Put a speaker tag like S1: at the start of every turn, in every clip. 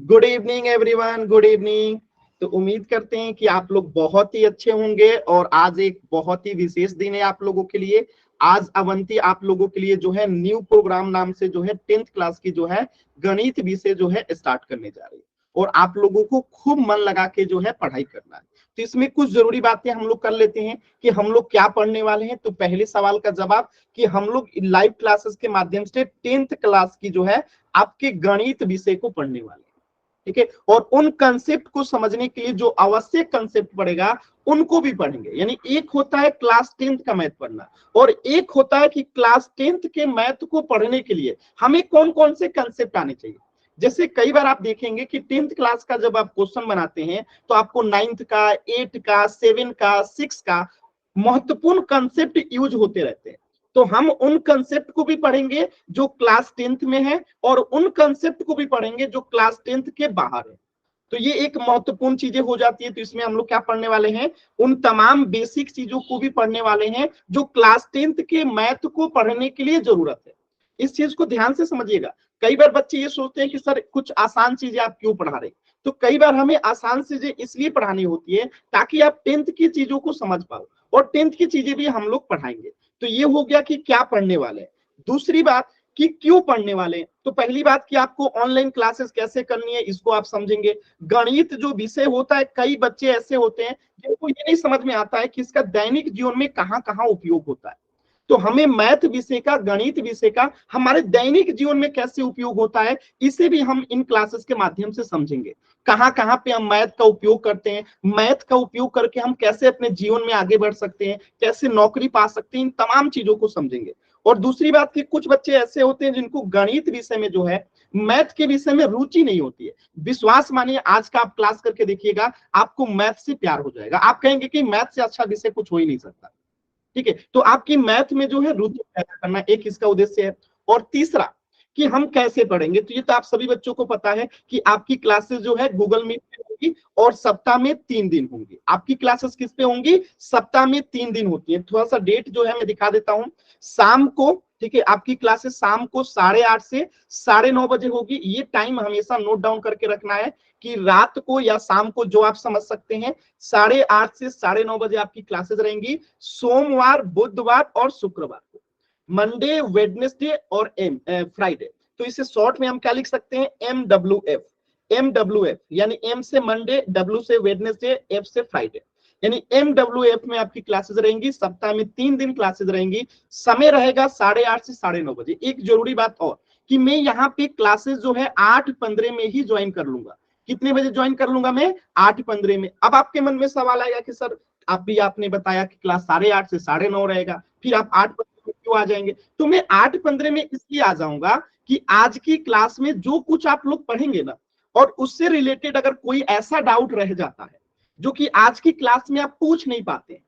S1: Good evening everyone, good evening. तो उम्मीद करते हैं कि आप लोग बहुत ही अच्छे होंगे और आज एक बहुत ही विशेष दिन है आप लोगों के लिए। आज अवंती आप लोगों के लिए जो है न्यू प्रोग्राम नाम से जो है 10th क्लास की जो है गणित विषय जो है स्टार्ट करने जा रही है और आप लोगों को खूब मन लगा के जो है पढ़ाई करना है। तो इसमें कुछ जरूरी बातें हम लोग कर लेते हैं कि हम लोग क्या पढ़ने वाले हैं। तो पहले सवाल का जवाब कि हम लोग लाइव क्लासेस के माध्यम से 10th क्लास की जो है आपके गणित विषय को पढ़ने वाले हैं। ठीक है, और उन कंसेप्ट को समझने के लिए जो आवश्यक कंसेप्ट पड़ेगा उनको भी पढ़ेंगे। यानी एक होता है क्लास 10th का मैथ पढ़ना और एक होता है कि क्लास 10th के मैथ को पढ़ने के लिए हमें कौन कौन से कंसेप्ट आने चाहिए। जैसे कई बार आप देखेंगे कि 10th क्लास का जब आप क्वेश्चन बनाते हैं तो आपको 9th का, 8 का, 7 का, 6 का महत्वपूर्ण कंसेप्ट यूज होते रहते हैं। तो हम उन कंसेप्ट को भी पढ़ेंगे जो क्लास 10th में है और उन कंसेप्ट को भी पढ़ेंगे जो क्लास 10th के बाहर है। तो ये एक महत्वपूर्ण चीजें हो जाती है। तो इसमें हम लोग क्या पढ़ने वाले हैं, उन तमाम बेसिक चीजों को भी पढ़ने वाले हैं जो क्लास 10th के मैथ को पढ़ने के लिए जरूरत है। इस चीज को ध्यान से समझिएगा। कई बार बच्चे ये सोचते हैं कि सर कुछ आसान चीजें आप क्यों पढ़ा रहे। तो कई बार हमें आसान चीजें इसलिए पढ़ानी होती है ताकि आप 10th की चीजों को समझ पाओ और 10th की चीजें भी हम लोग पढ़ाएंगे। तो ये हो गया कि क्या पढ़ने वाले हैं। दूसरी बात कि क्यों पढ़ने वाले हैं। तो पहली बात कि आपको ऑनलाइन क्लासेस कैसे करनी है इसको आप समझेंगे। गणित जो विषय होता है, कई बच्चे ऐसे होते हैं जिनको ये नहीं समझ में आता है कि इसका दैनिक जीवन में कहां कहां उपयोग होता है। तो हमें मैथ विषय का, गणित विषय का हमारे दैनिक जीवन में कैसे उपयोग होता है इसे भी हम इन क्लासेस के माध्यम से समझेंगे। कहां कहां पे हम मैथ का उपयोग करते हैं, मैथ का उपयोग करके हम कैसे अपने जीवन में आगे बढ़ सकते हैं, कैसे नौकरी पा सकते हैं, इन तमाम चीजों को समझेंगे। और दूसरी बात कि कुछ बच्चे ऐसे होते हैं जिनको गणित विषय में जो है, मैथ के विषय में रुचि नहीं होती है। विश्वास मानिए, आज का आप क्लास करके देखिएगा, आपको मैथ से प्यार हो जाएगा। आप कहेंगे कि मैथ से अच्छा विषय कुछ हो ही नहीं सकता। ठीक है, तो आपकी मैथ में जो है रुचि पैदा करना एक इसका उद्देश्य है। और तीसरा कि हम कैसे पढ़ेंगे। तो ये तो आप सभी बच्चों को पता है कि आपकी क्लासेस जो है गूगल मीट पे होगी और सप्ताह में 3 दिन होंगी। आपकी क्लासेस किस पे होंगी, सप्ताह में 3 दिन होती है। थोड़ा सा डेट जो है मैं दिखा देता हूं। शाम को, ठीक है, आपकी क्लासेस शाम को 8:30 से 9:30 बजे होगी। ये टाइम हमेशा नोट डाउन करके रखना है कि रात को या शाम को जो आप समझ सकते हैं, 8:30 से 9:30 बजे आपकी क्लासेस रहेंगी। सोमवार, बुधवार और शुक्रवार को, मंडे, वेडनेसडे और फ्राइडे। तो इसे शॉर्ट में हम क्या लिख सकते हैं, MWF। MWF यानी M से मंडे, W से वेडनेसडे, F से फ्राइडे। यानी MWF में आपकी क्लासेस रहेंगी। सप्ताह में 3 दिन क्लासेस रहेंगी। समय रहेगा 8:30 से 9:30 बजे। एक जरूरी बात और कि मैं यहाँ पे क्लासेस जो है 8:15 में ही ज्वाइन कर लूंगा। कितने बजे ज्वाइन कर लूंगा मैं, 8:15 में। अब आपके मन में सवाल आएगा कि सर आपने बताया कि क्लास 8:30 से 9:30 रहेगा, फिर आप 8:15 में क्यों आ जाएंगे। तो मैं 8:15 में इसलिए आ जाऊंगा कि आज की क्लास में जो कुछ आप लोग पढ़ेंगे ना, और उससे रिलेटेड अगर कोई ऐसा डाउट रह जाता है जो कि आज की क्लास में आप पूछ नहीं पाते,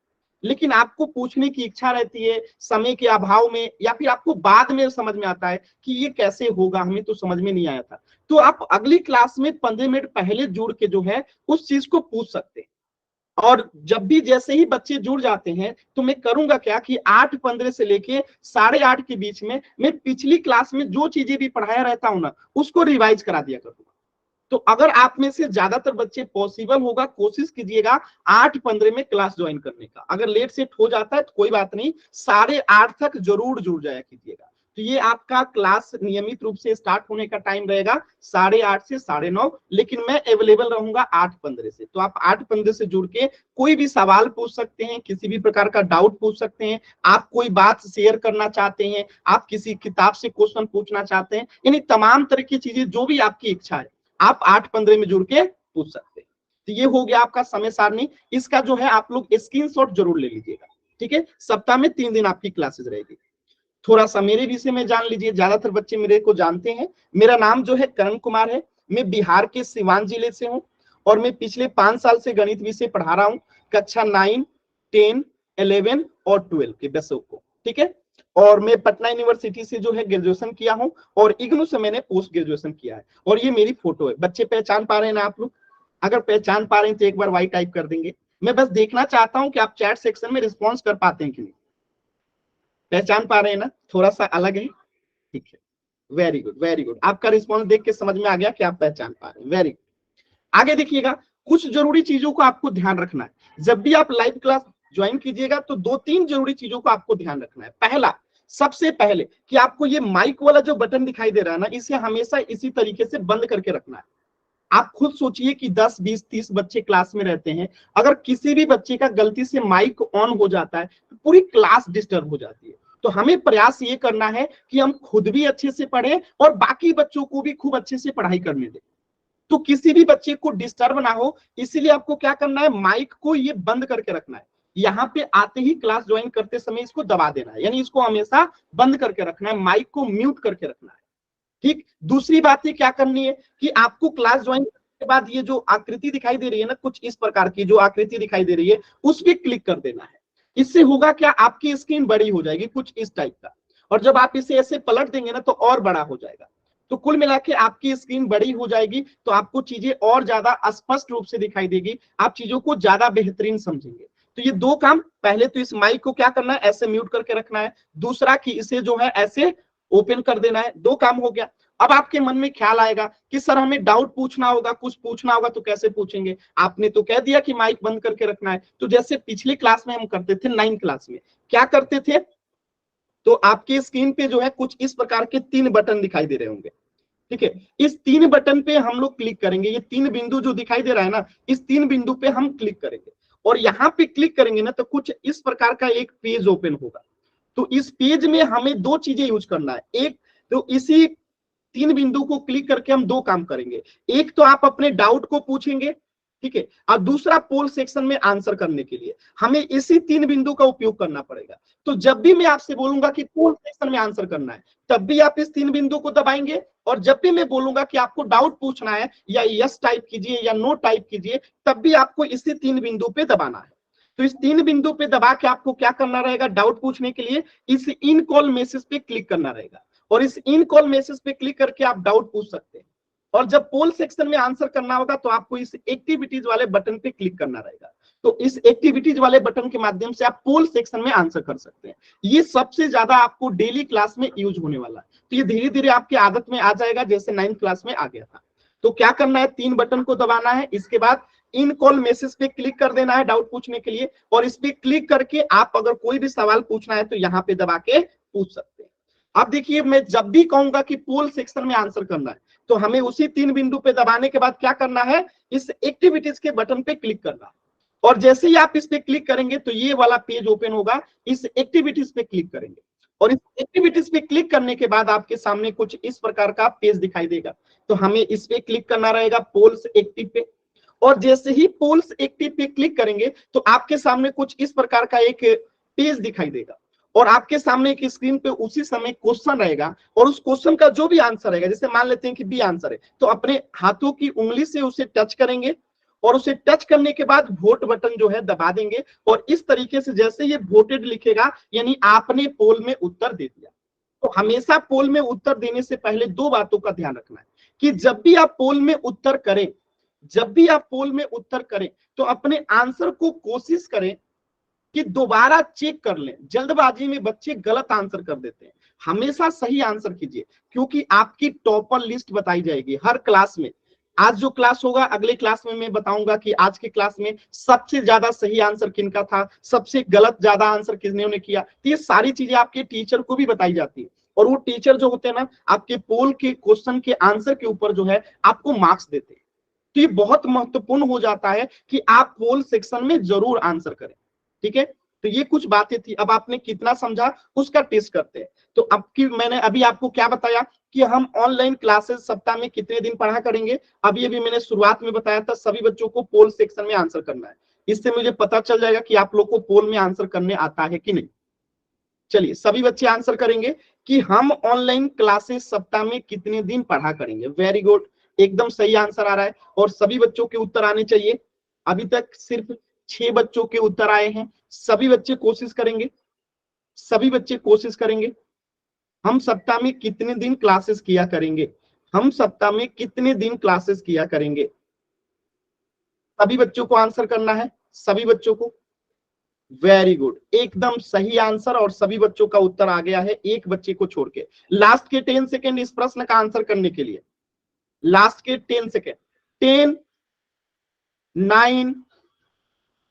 S1: लेकिन आपको पूछने की इच्छा रहती है समय के अभाव में, या फिर आपको बाद में समझ में आता है कि ये कैसे होगा, हमें तो समझ में नहीं आया था, तो आप अगली क्लास में 15 मिनट पहले जुड़ के जो है उस चीज को पूछ सकते हैं। और जब भी जैसे ही बच्चे जुड़ जाते हैं तो मैं करूंगा क्या कि 8:15 से लेके 8:30 के बीच में मैं पिछली क्लास में जो चीजें भी पढ़ाया रहता हूं ना, उसको रिवाइज करा दिया करूंगा। तो अगर आप में से ज्यादातर बच्चे, पॉसिबल होगा, कोशिश कीजिएगा 8:15 में क्लास ज्वाइन करने का। अगर लेट सेट हो जाता है तो कोई बात नहीं, 8:30 तक जरूर जुड़ जाया कीजिएगा। तो ये आपका क्लास नियमित रूप से स्टार्ट होने का टाइम रहेगा 8:30 से 9:30, लेकिन मैं अवेलेबल रहूंगा 8:15 से। तो आप 8:15 से जुड़ के कोई भी सवाल पूछ सकते हैं, किसी भी प्रकार का डाउट पूछ सकते हैं, आप कोई बात शेयर करना चाहते हैं, आप किसी किताब से क्वेश्चन पूछना चाहते हैं, यानी तमाम तरह की चीजें जो भी आपकी इच्छा है आप 8:15 में जुड़ के पूछ सकते हैं। तो ये हो गया आपका समय सारणी। इसका जो है आप लोग स्क्रीनशॉट जरूर ले लीजिएगा। ठीक है, सप्ताह में 3 दिन आपकी क्लासेस रहेगी। थोड़ा सा मेरे विषय में जान लीजिए। ज्यादातर बच्चे मेरे को जानते हैं। मेरा नाम जो है करण कुमार है। मैं बिहार के सिवान जिले से हूँ और मैं पिछले 5 साल से गणित विषय पढ़ा रहा हूँ, कक्षा 9, 10, 11 और 12 के बच्चों को। ठीक है, और मैं पटना यूनिवर्सिटी से जो है ग्रेजुएशन किया हूँ और इग्नू से मैंने पोस्ट ग्रेजुएशन किया है। और ये मेरी फोटो है। बच्चे पहचान पा रहे हैं ना आप लोग? अगर पहचान पा रहे हैं तो एक बार वाई टाइप कर देंगे। मैं बस देखना चाहता हूं कि आप चैट सेक्शन में रिस्पॉन्स कर पाते हैं कि नहीं। पहचान पा रहे हैं ना, थोड़ा सा अलग है। ठीक है, वेरी गुड, वेरी गुड। आपका रिस्पॉन्स देख के समझ में आ गया कि आप पहचान पा रहे हैं। Very good. आगे देखिएगा, कुछ जरूरी चीजों को आपको ध्यान रखना है। जब भी आप लाइव क्लास ज्वाइन कीजिएगा तो 2-3 जरूरी चीजों को आपको ध्यान रखना है। पहला, सबसे पहले कि आपको ये माइक वाला जो बटन दिखाई दे रहा है ना, इसे हमेशा इसी तरीके से बंद करके रखना है। आप खुद सोचिए कि 10, 20, 30 बच्चे क्लास में रहते हैं, अगर किसी भी बच्चे का गलती से माइक ऑन हो जाता है तो पूरी क्लास डिस्टर्ब हो जाती है। तो हमें प्रयास ये करना है कि हम खुद भी अच्छे से पढ़ें और बाकी बच्चों को भी खूब अच्छे से पढ़ाई करने दें, तो किसी भी बच्चे को डिस्टर्ब ना हो। इसीलिए आपको क्या करना है, माइक को ये बंद करके रखना है। यहाँ पे आते ही क्लास ज्वाइन करते समय इसको दबा देना है, यानी इसको हमेशा बंद करके रखना है, माइक को म्यूट करके रखना है। ठीक। दूसरी बात ये क्या करनी है कि आपको क्लास ज्वाइन करने के बाद ये जो आकृति दिखाई दे रही है ना, कुछ इस प्रकार की जो आकृति दिखाई दे रही है, उस पर क्लिक कर देना है। इससे होगा क्या, आपकी स्क्रीन बड़ी हो जाएगी कुछ इस टाइप का, और जब आप इसे ऐसे पलट देंगे ना तो और बड़ा हो जाएगा। तो कुल मिला के आपकी स्क्रीन बड़ी हो जाएगी तो आपको चीजें और ज्यादा स्पष्ट रूप से दिखाई देगी, आप चीजों को ज्यादा बेहतरीन समझेंगे। तो ये दो काम, पहले तो इस माइक को क्या करना है, ऐसे म्यूट करके रखना है। दूसरा कि इसे जो है ऐसे ओपन कर देना है। दो काम हो गया। अब आपके मन में ख्याल आएगा कि सर हमें डाउट पूछना होगा, कुछ पूछना होगा तो कैसे पूछेंगे? आपने तो कह दिया कि माइक बंद करके रखना है। तो जैसे पिछली क्लास में हम करते थे, 9th क्लास में क्या करते थे, तो आपकी स्क्रीन पे जो है कुछ इस प्रकार के 3 बटन दिखाई दे रहे होंगे। ठीक है, इस 3 बटन पे हम लोग क्लिक करेंगे। ये 3 बिंदु जो दिखाई दे रहा है ना, इस 3 बिंदु पे हम क्लिक करेंगे और यहाँ पे क्लिक करेंगे ना तो कुछ इस प्रकार का एक पेज ओपन होगा। तो इस पेज में हमें दो चीजें यूज करना है। एक तो इसी 3 बिंदु को क्लिक करके हम दो काम करेंगे। एक तो आप अपने डाउट को पूछेंगे, ठीक है, और दूसरा पोल सेक्शन में आंसर करने के लिए हमें इसी 3 बिंदु का उपयोग करना पड़ेगा। तो जब भी मैं आपसे बोलूंगा कि पोल सेक्शन में आंसर करना है, तब भी आप इस 3 बिंदु को दबाएंगे, और जब भी मैं बोलूंगा कि आपको डाउट पूछना है या यस टाइप कीजिए या नो टाइप कीजिए, तब भी आपको इसी 3 बिंदु पे दबाना है। तो इस 3 बिंदु पे दबा के आपको क्या करना रहेगा, डाउट पूछने के लिए इस इन कॉल मैसेज पे क्लिक करना रहेगा, और इस इन कॉल मैसेज पे क्लिक करके आप डाउट पूछ सकते हैं। और जब पोल सेक्शन में आंसर करना होगा तो आपको इस एक्टिविटीज वाले बटन पे क्लिक करना रहेगा। तो इस एक्टिविटीज वाले बटन के माध्यम से आप पोल सेक्शन में आंसर कर सकते हैं। ये सबसे ज्यादा आपको डेली क्लास में यूज होने वाला है। तो ये धीरे धीरे आपकी आदत में आ जाएगा, जैसे 9th क्लास में आ गया था। तो क्या करना है, 3 बटन को दबाना है, इसके बाद इन कॉल मैसेज पे क्लिक कर देना है डाउट पूछने के लिए, और इस पे क्लिक करके आप अगर कोई भी सवाल पूछना है तो यहाँ पे दबा के पूछ सकते हैं। अब देखिए, मैं जब भी कहूंगा कि पोल सेक्शन में आंसर करना है तो हमें उसी 3 बिंदु पे दबाने के बाद क्या करना है, इस एक्टिविटीज के बटन पे क्लिक करना। और जैसे ही आप इस पे क्लिक करेंगे तो ये वाला पेज ओपन होगा, इस एक्टिविटीज पे क्लिक करेंगे, और इस एक्टिविटीज पे क्लिक करने के बाद आपके सामने कुछ इस प्रकार का पेज दिखाई देगा। तो हमें इस पे क्लिक करना रहेगा, पोल्स एक्टिव पे। और जैसे ही पोल्स एक्टिव पे क्लिक करेंगे तो आपके सामने कुछ इस प्रकार का एक पेज दिखाई देगा, और आपके सामने एक स्क्रीन पे उसी समय क्वेश्चन रहेगा, और उस क्वेश्चन का जो भी आंसर रहेगा, जैसे मान लेते हैं कि बी आंसर है, तो अपने हाथों की उंगली से उसे टच करेंगे, और उसे टच करने के बाद वोट बटन जो है दबा देंगे, और इस तरीके से जैसे ये वोटेड लिखेगा यानी आपने पोल में उत्तर दे दिया। तो हमेशा पोल में उत्तर देने से पहले दो बातों का ध्यान रखना है कि जब भी आप पोल में उत्तर करें, जब भी आप पोल में उत्तर करें तो अपने आंसर को कोशिश करें कि दोबारा चेक कर लें। जल्दबाजी में बच्चे गलत आंसर कर देते हैं। हमेशा सही आंसर कीजिए, क्योंकि आपकी टॉपर लिस्ट बताई जाएगी हर क्लास में। आज जो क्लास होगा, अगले क्लास में मैं बताऊंगा कि आज के क्लास में सबसे ज्यादा सही आंसर किनका था, सबसे गलत ज्यादा आंसर किसने किया। तो ये सारी चीजें आपके टीचर को भी बताई जाती है, और वो टीचर जो होते हैं ना, आपके पोल के क्वेश्चन के आंसर के ऊपर जो है आपको मार्क्स देते हैं। तो ये बहुत महत्वपूर्ण हो जाता है कि आप पोल सेक्शन में जरूर आंसर करें। ठीक है, तो ये कुछ बातें थी। अब आपने कितना समझा उसका टेस्ट करते हैं। तो अब की मैंने अभी आपको क्या बताया कि हम ऑनलाइन क्लासेस सप्ताह में कितने दिन पढ़ा करेंगे। अब ये भी मैंने शुरुआत में बताया था, सभी बच्चों को पोल सेक्शन में आंसर करना है। इससे मुझे पता चल जाएगा कि आप लोग को पोल में आंसर करने आता है कि नहीं। चलिए, सभी बच्चे आंसर करेंगे कि हम ऑनलाइन क्लासेस सप्ताह में कितने दिन पढ़ा करेंगे। वेरी गुड, एकदम सही आंसर आ रहा है, और सभी बच्चों के उत्तर आने चाहिए। अभी तक सिर्फ 6 बच्चों के उत्तर आए हैं। सभी बच्चे कोशिश करेंगे, सभी बच्चे कोशिश करेंगे। हम सप्ताह में कितने दिन क्लासेस किया करेंगे, हम सप्ताह में कितने दिन क्लासेस किया करेंगे। सभी बच्चों को आंसर करना है, सभी बच्चों को। वेरी गुड, एकदम सही आंसर, और सभी बच्चों का उत्तर आ गया है एक बच्चे को छोड़ के। लास्ट के 10 सेकेंड इस प्रश्न का आंसर करने के लिए, लास्ट के 10 सेकेंड। 10, 9,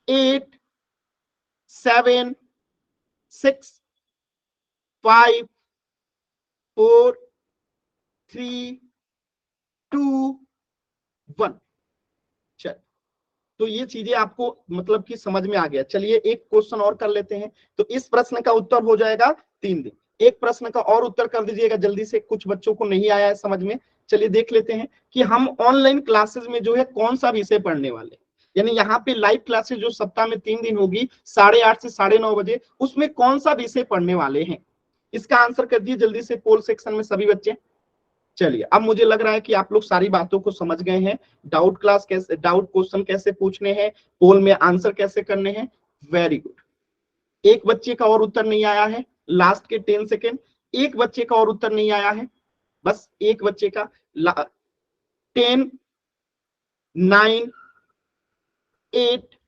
S1: 8, 7, 6, 5, 4, 3, 2, 1। चल, तो ये चीजें आपको मतलब कि समझ में आ गया। चलिए एक क्वेश्चन और कर लेते हैं। तो इस प्रश्न का उत्तर हो जाएगा 3 दिन। एक प्रश्न का और उत्तर कर दीजिएगा जल्दी से, कुछ बच्चों को नहीं आया है समझ में। चलिए देख लेते हैं कि हम ऑनलाइन क्लासेस में जो है कौन सा विषय पढ़ने वाले, यानी यहाँ पे लाइव क्लासेस जो सप्ताह में 3 दिन होगी 8:30 से 9:30 बजे, उसमें कौन सा विषय पढ़ने वाले हैं। इसका आंसर कर दिए जल्दी से पोल सेक्शन में सभी बच्चे। चलिए अब मुझे लग रहा है कि आप लोग सारी बातों को समझ गए हैं। डाउट क्लास कैसे, डाउट क्वेश्चन कैसे पूछने हैं, पोल में आंसर कैसे करने हैं। Very good. एक बच्चे का और उत्तर नहीं आया है, लास्ट के 10 सेकेंड। एक बच्चे का और उत्तर नहीं आया है, बस एक बच्चे का। 10, 9, 8,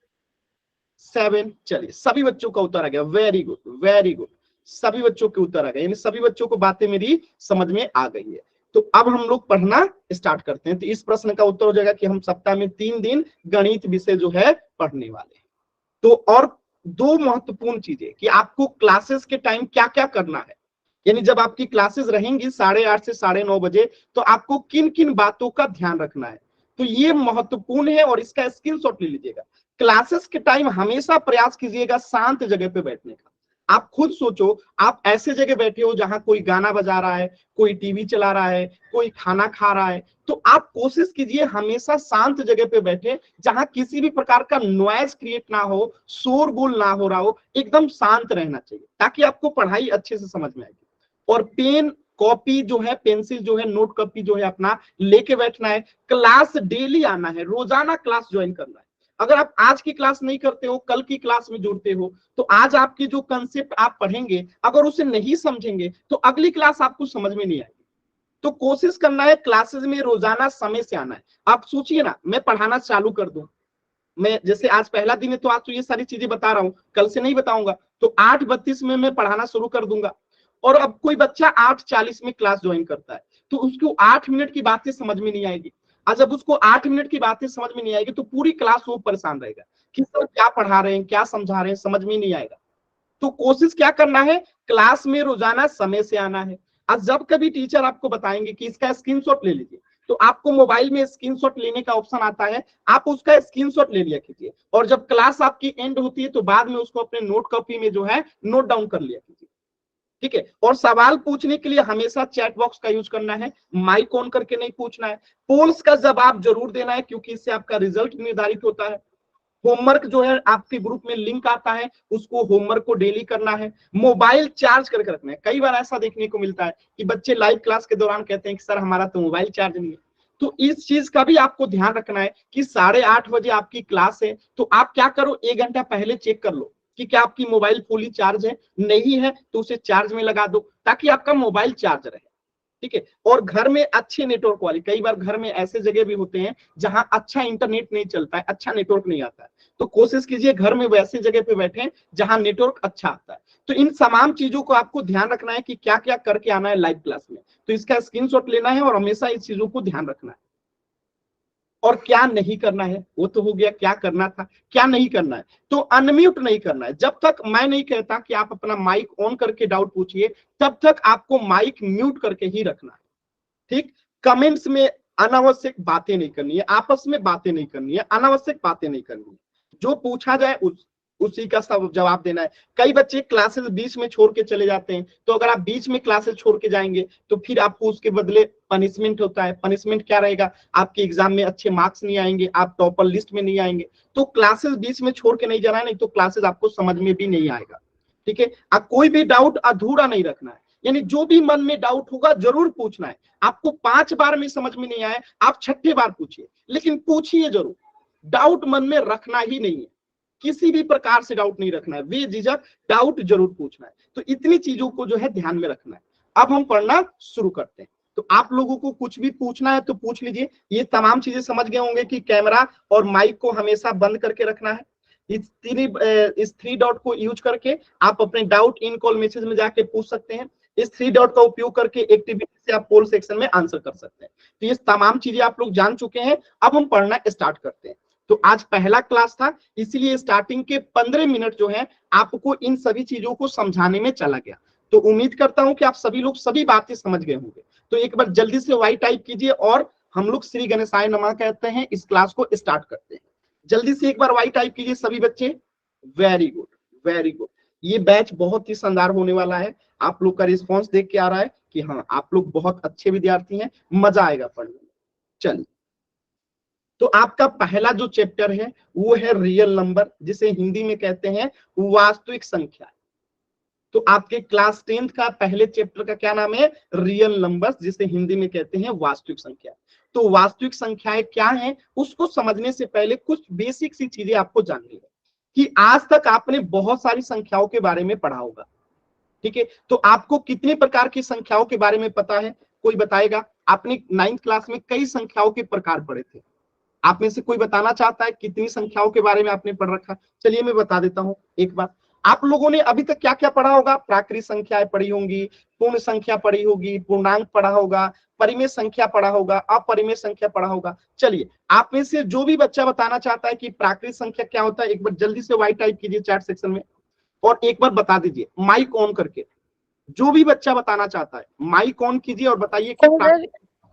S1: 7। चलिए सभी बच्चों का उत्तर आ गया। वेरी गुड, वेरी गुड, सभी बच्चों के उत्तर आ गए, यानी सभी बच्चों को बातें मेरी समझ में आ गई है। तो अब हम लोग पढ़ना स्टार्ट करते हैं। तो इस प्रश्न का उत्तर हो जाएगा कि हम सप्ताह में 3 दिन गणित विषय जो है पढ़ने वाले हैं। तो और दो महत्वपूर्ण चीजें कि आपको क्लासेस के टाइम क्या क्या करना है, यानी जब आपकी क्लासेस रहेंगी 8:30 से 9:30 बजे, तो आपको किन किन बातों का ध्यान रखना है। तो ये महत्वपूर्ण है और इसका स्क्रीनशॉट ले लीजिएगा। क्लासेस के टाइम हमेशा प्रयास कीजिएगा शांत जगह पे बैठने का। आप खुद सोचो, आप ऐसे जगह बैठे हो जहां कोई गाना बजा रहा है, कोई टीवी चला रहा है, कोई खाना खा रहा है, तो आप कोशिश कीजिए हमेशा शांत जगह पे बैठे, जहां किसी भी प्रकार का नॉइज क्रिएट ना हो, शोरगुल ना हो रहा हो, एकदम शांत रहना चाहिए ताकि आपको पढ़ाई अच्छे से समझ में आएगी। और पेन कॉपी जो है, पेंसिल जो है, नोट कॉपी जो है अपना लेके बैठना है। क्लास डेली आना है, रोजाना क्लास ज्वाइन करना है। अगर आप आज की क्लास नहीं करते हो, कल की क्लास में जुड़ते हो, तो आज आपकी जो कंसेप्ट आप पढ़ेंगे अगर उसे नहीं समझेंगे तो अगली क्लास आपको समझ में नहीं आएगी। तो कोशिश करना है क्लासेस में रोजाना समय से आना है। आप सोचिए ना, मैं पढ़ाना चालू कर दूं, मैं जैसे आज पहला दिन है तो आज तो ये सारी चीजें बता रहा हूं, कल से नहीं बताऊंगा, तो 8:32 में मैं पढ़ाना शुरू कर दूंगा। और अब कोई बच्चा 8:40 में क्लास ज्वाइन करता है, तो उसको 8 मिनट की बातें समझ में नहीं आएगी। आज जब उसको 8 मिनट की बातें समझ में नहीं आएगी तो पूरी क्लास वो परेशान रहेगा कि सर क्या पढ़ा रहे हैं, क्या समझा रहे हैं, समझ में नहीं आएगा। तो कोशिश क्या करना है, क्लास में रोजाना समय से आना है। आज जब कभी टीचर आपको बताएंगे कि इसका स्क्रीनशॉट ले लीजिए, तो आपको मोबाइल में स्क्रीनशॉट लेने का ऑप्शन आता है, आप उसका स्क्रीनशॉट ले लिया कीजिए। और जब क्लास आपकी एंड होती है तो बाद में उसको अपने नोट कॉपी में जो है नोट डाउन कर लिया कीजिए। ठीक है। और सवाल पूछने के लिए हमेशा चैट बॉक्स का यूज करना है, माइक ऑन करके नहीं पूछना है। पोल्स का जवाब जरूर देना है क्योंकि इससे आपका रिजल्ट निर्धारित होता है। होमवर्क जो है आपके ग्रुप में लिंक आता है, उसको होमवर्क को डेली करना है। मोबाइल चार्ज करके रखना है। कई बार ऐसा देखने को मिलता है कि बच्चे लाइव क्लास के दौरान कहते हैं कि सर हमारा तो मोबाइल चार्ज नहीं है। तो इस चीज का भी आपको ध्यान रखना है कि 8:30 बजे आपकी क्लास है, तो आप क्या करो, 1 घंटा पहले चेक कर लो कि क्या आपकी मोबाइल फुली चार्ज है। नहीं है तो उसे चार्ज में लगा दो ताकि आपका मोबाइल चार्ज रहे। ठीक है। और घर में अच्छे नेटवर्क वाली, कई बार घर में ऐसे जगह भी होते हैं जहां अच्छा इंटरनेट नहीं चलता है, अच्छा नेटवर्क नहीं आता है, तो कोशिश कीजिए घर में वैसे जगह पे बैठे जहां नेटवर्क अच्छा आता है। तो इन तमाम चीजों को आपको ध्यान रखना है कि क्या क्या करके आना है लाइव क्लास में। तो इसका स्क्रीनशॉट लेना है और हमेशा इस चीजों को ध्यान रखना है। और क्या नहीं करना है वो तो हो गया, क्या करना था। क्या नहीं करना है, तो अनम्यूट नहीं करना है। जब तक मैं नहीं कहता कि आप अपना माइक ऑन करके डाउट पूछिए, तब तक आपको माइक म्यूट करके ही रखना है। ठीक। कमेंट्स में अनावश्यक बातें नहीं करनी है, आपस में बातें नहीं करनी है, अनावश्यक बातें नहीं करनी है। जो पूछा जाए उसी का सब जवाब देना है। कई बच्चे क्लासेस बीच में छोड़ के चले जाते हैं, तो अगर आप बीच में क्लासेस छोड़ के जाएंगे तो फिर आपको उसके बदले पनिशमेंट होता है। पनिशमेंट क्या रहेगा, आपके एग्जाम में अच्छे मार्क्स नहीं आएंगे, आप टॉपर लिस्ट में नहीं आएंगे। तो क्लासेस बीच में छोड़ के नहीं जाना है, नहीं तो क्लासेस आपको समझ में भी नहीं आएगा। ठीक है। अब कोई भी डाउट अधूरा नहीं रखना है, यानी जो भी मन में डाउट होगा जरूर पूछना है। आपको 5 बार में समझ में नहीं आए, आप 6ठे बार पूछिए, लेकिन पूछिए जरूर। डाउट मन में रखना ही नहीं है, किसी भी प्रकार से डाउट नहीं रखना है, बेझिझक डाउट जरूर पूछना है। तो इतनी चीजों को जो है ध्यान में रखना है। अब हम पढ़ना शुरू करते हैं। तो आप लोगों को कुछ भी पूछना है तो पूछ लीजिए। ये तमाम चीजें समझ गए होंगे कि कैमरा और माइक को हमेशा बंद करके रखना है। इस 3 डॉट को यूज करके आप अपने डाउट इन कॉल मैसेज में जाके पूछ सकते हैं। इस 3 डॉट का उपयोग करके एक्टिविटी से आप पोल सेक्शन में आंसर कर सकते हैं। तो ये तमाम चीजें आप लोग जान चुके हैं। अब हम पढ़ना स्टार्ट करते हैं। तो आज पहला क्लास था, इसलिए स्टार्टिंग के 15 मिनट जो है आपको इन सभी चीजों को समझाने में चला गया। तो उम्मीद करता हूं कि आप सभी लोग सभी बातें समझ गए होंगे। तो एक बार जल्दी से वाई टाइप कीजिए और हम लोग श्री गणेशाय नमः कहते हैं, इस क्लास को स्टार्ट करते हैं। जल्दी से एक बार वाई टाइप कीजिए सभी बच्चे। Very good, very good. ये बैच बहुत ही शानदार होने वाला है। आप लोग का रिस्पॉन्स देख के आ रहा है कि हाँ आप लोग बहुत अच्छे विद्यार्थी हैं, मजा आएगा पढ़ने में। चलिए, तो आपका पहला जो चैप्टर है वो है रियल नंबर, जिसे हिंदी में कहते हैं वास्तविक संख्या। तो आपके क्लास 10th का पहले चैप्टर का क्या नाम है? रियल नंबर्स, जिसे हिंदी में कहते हैं वास्तविक संख्या। तो वास्तविक संख्याएं क्या हैं, उसको समझने से पहले कुछ बेसिक सी चीजें आपको जाननी है कि आज तक आपने बहुत सारी संख्याओं के बारे में पढ़ा होगा, ठीक है। तो आपको कितने प्रकार की संख्याओं के बारे में पता है? कोई बताएगा? आपने 9th क्लास में कई संख्याओं के प्रकार पढ़े थे। आप में से कोई बताना चाहता है कितनी संख्याओं के बारे में आपने पढ़ रखा? चलिए मैं बता देता हूं एक बार। आप लोगों ने अभी तक क्या क्या पढ़ा होगा? प्राकृत संख्याएं पढ़ी होंगी, पूर्ण संख्या पढ़ी होगी, पूर्णांक पढ़ा होगा, परिमेय संख्या पढ़ा होगा, अपरिमेय संख्या पढ़ा होगा। चलिए, आप में से जो भी बच्चा बताना चाहता है कि प्राकृत संख्या क्या होता है, एक बार जल्दी से वाई टाइप कीजिए चैट सेक्शन में और एक बार बता दीजिए माइक ऑन करके। जो भी बच्चा बताना चाहता है माइक ऑन कीजिए और बताइए कि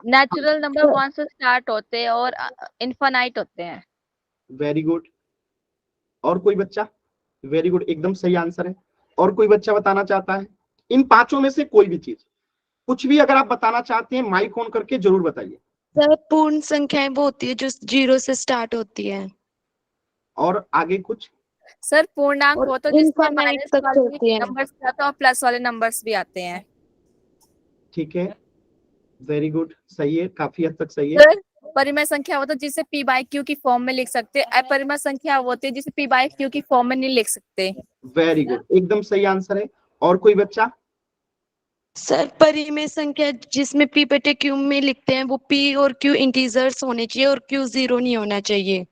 S2: नेचुरल नंबर 1 से स्टार्ट होते हैं और इनफाइनाइट होते हैं।
S1: Very good. और कोई बच्चा? वेरी गुड, एकदम सही आंसर है। और कोई बच्चा बताना चाहता है? इन पांचों में से कोई भी चीज, कुछ भी अगर आप बताना चाहते हैं माइक ऑन करके जरूर बताइए।
S3: सर, पूर्ण संख्याएं वो होती है जो 0 से स्टार्ट होती है।
S1: और आगे कुछ?
S2: सर, पूर्णांक
S3: और
S2: वो तो जिसमें
S3: इनफाइनाइट
S2: माइनस
S3: तक
S2: वाले
S3: चलती है।
S2: नंबर्स भी आते हैं और प्लस वाले नंबर्स भी आते हैं।
S1: ठीक है, वेरी गुड, सही है, काफी हद तक सही है।
S2: सर, परिमेय संख्या वो तो जिसे p बाई q की फॉर्म में लिख सकते हैं। अपरिमेय संख्या वो होती है जिसे p बाई q की फॉर्म में नहीं लिख सकते।
S1: वेरी गुड, एकदम सही आंसर है। और कोई बच्चा?
S3: सर, परिमेय संख्या जिसमें p बटे q में लिखते हैं वो p और q इंटीजर्स होने चाहिए और q 0 नहीं होना चाहिए।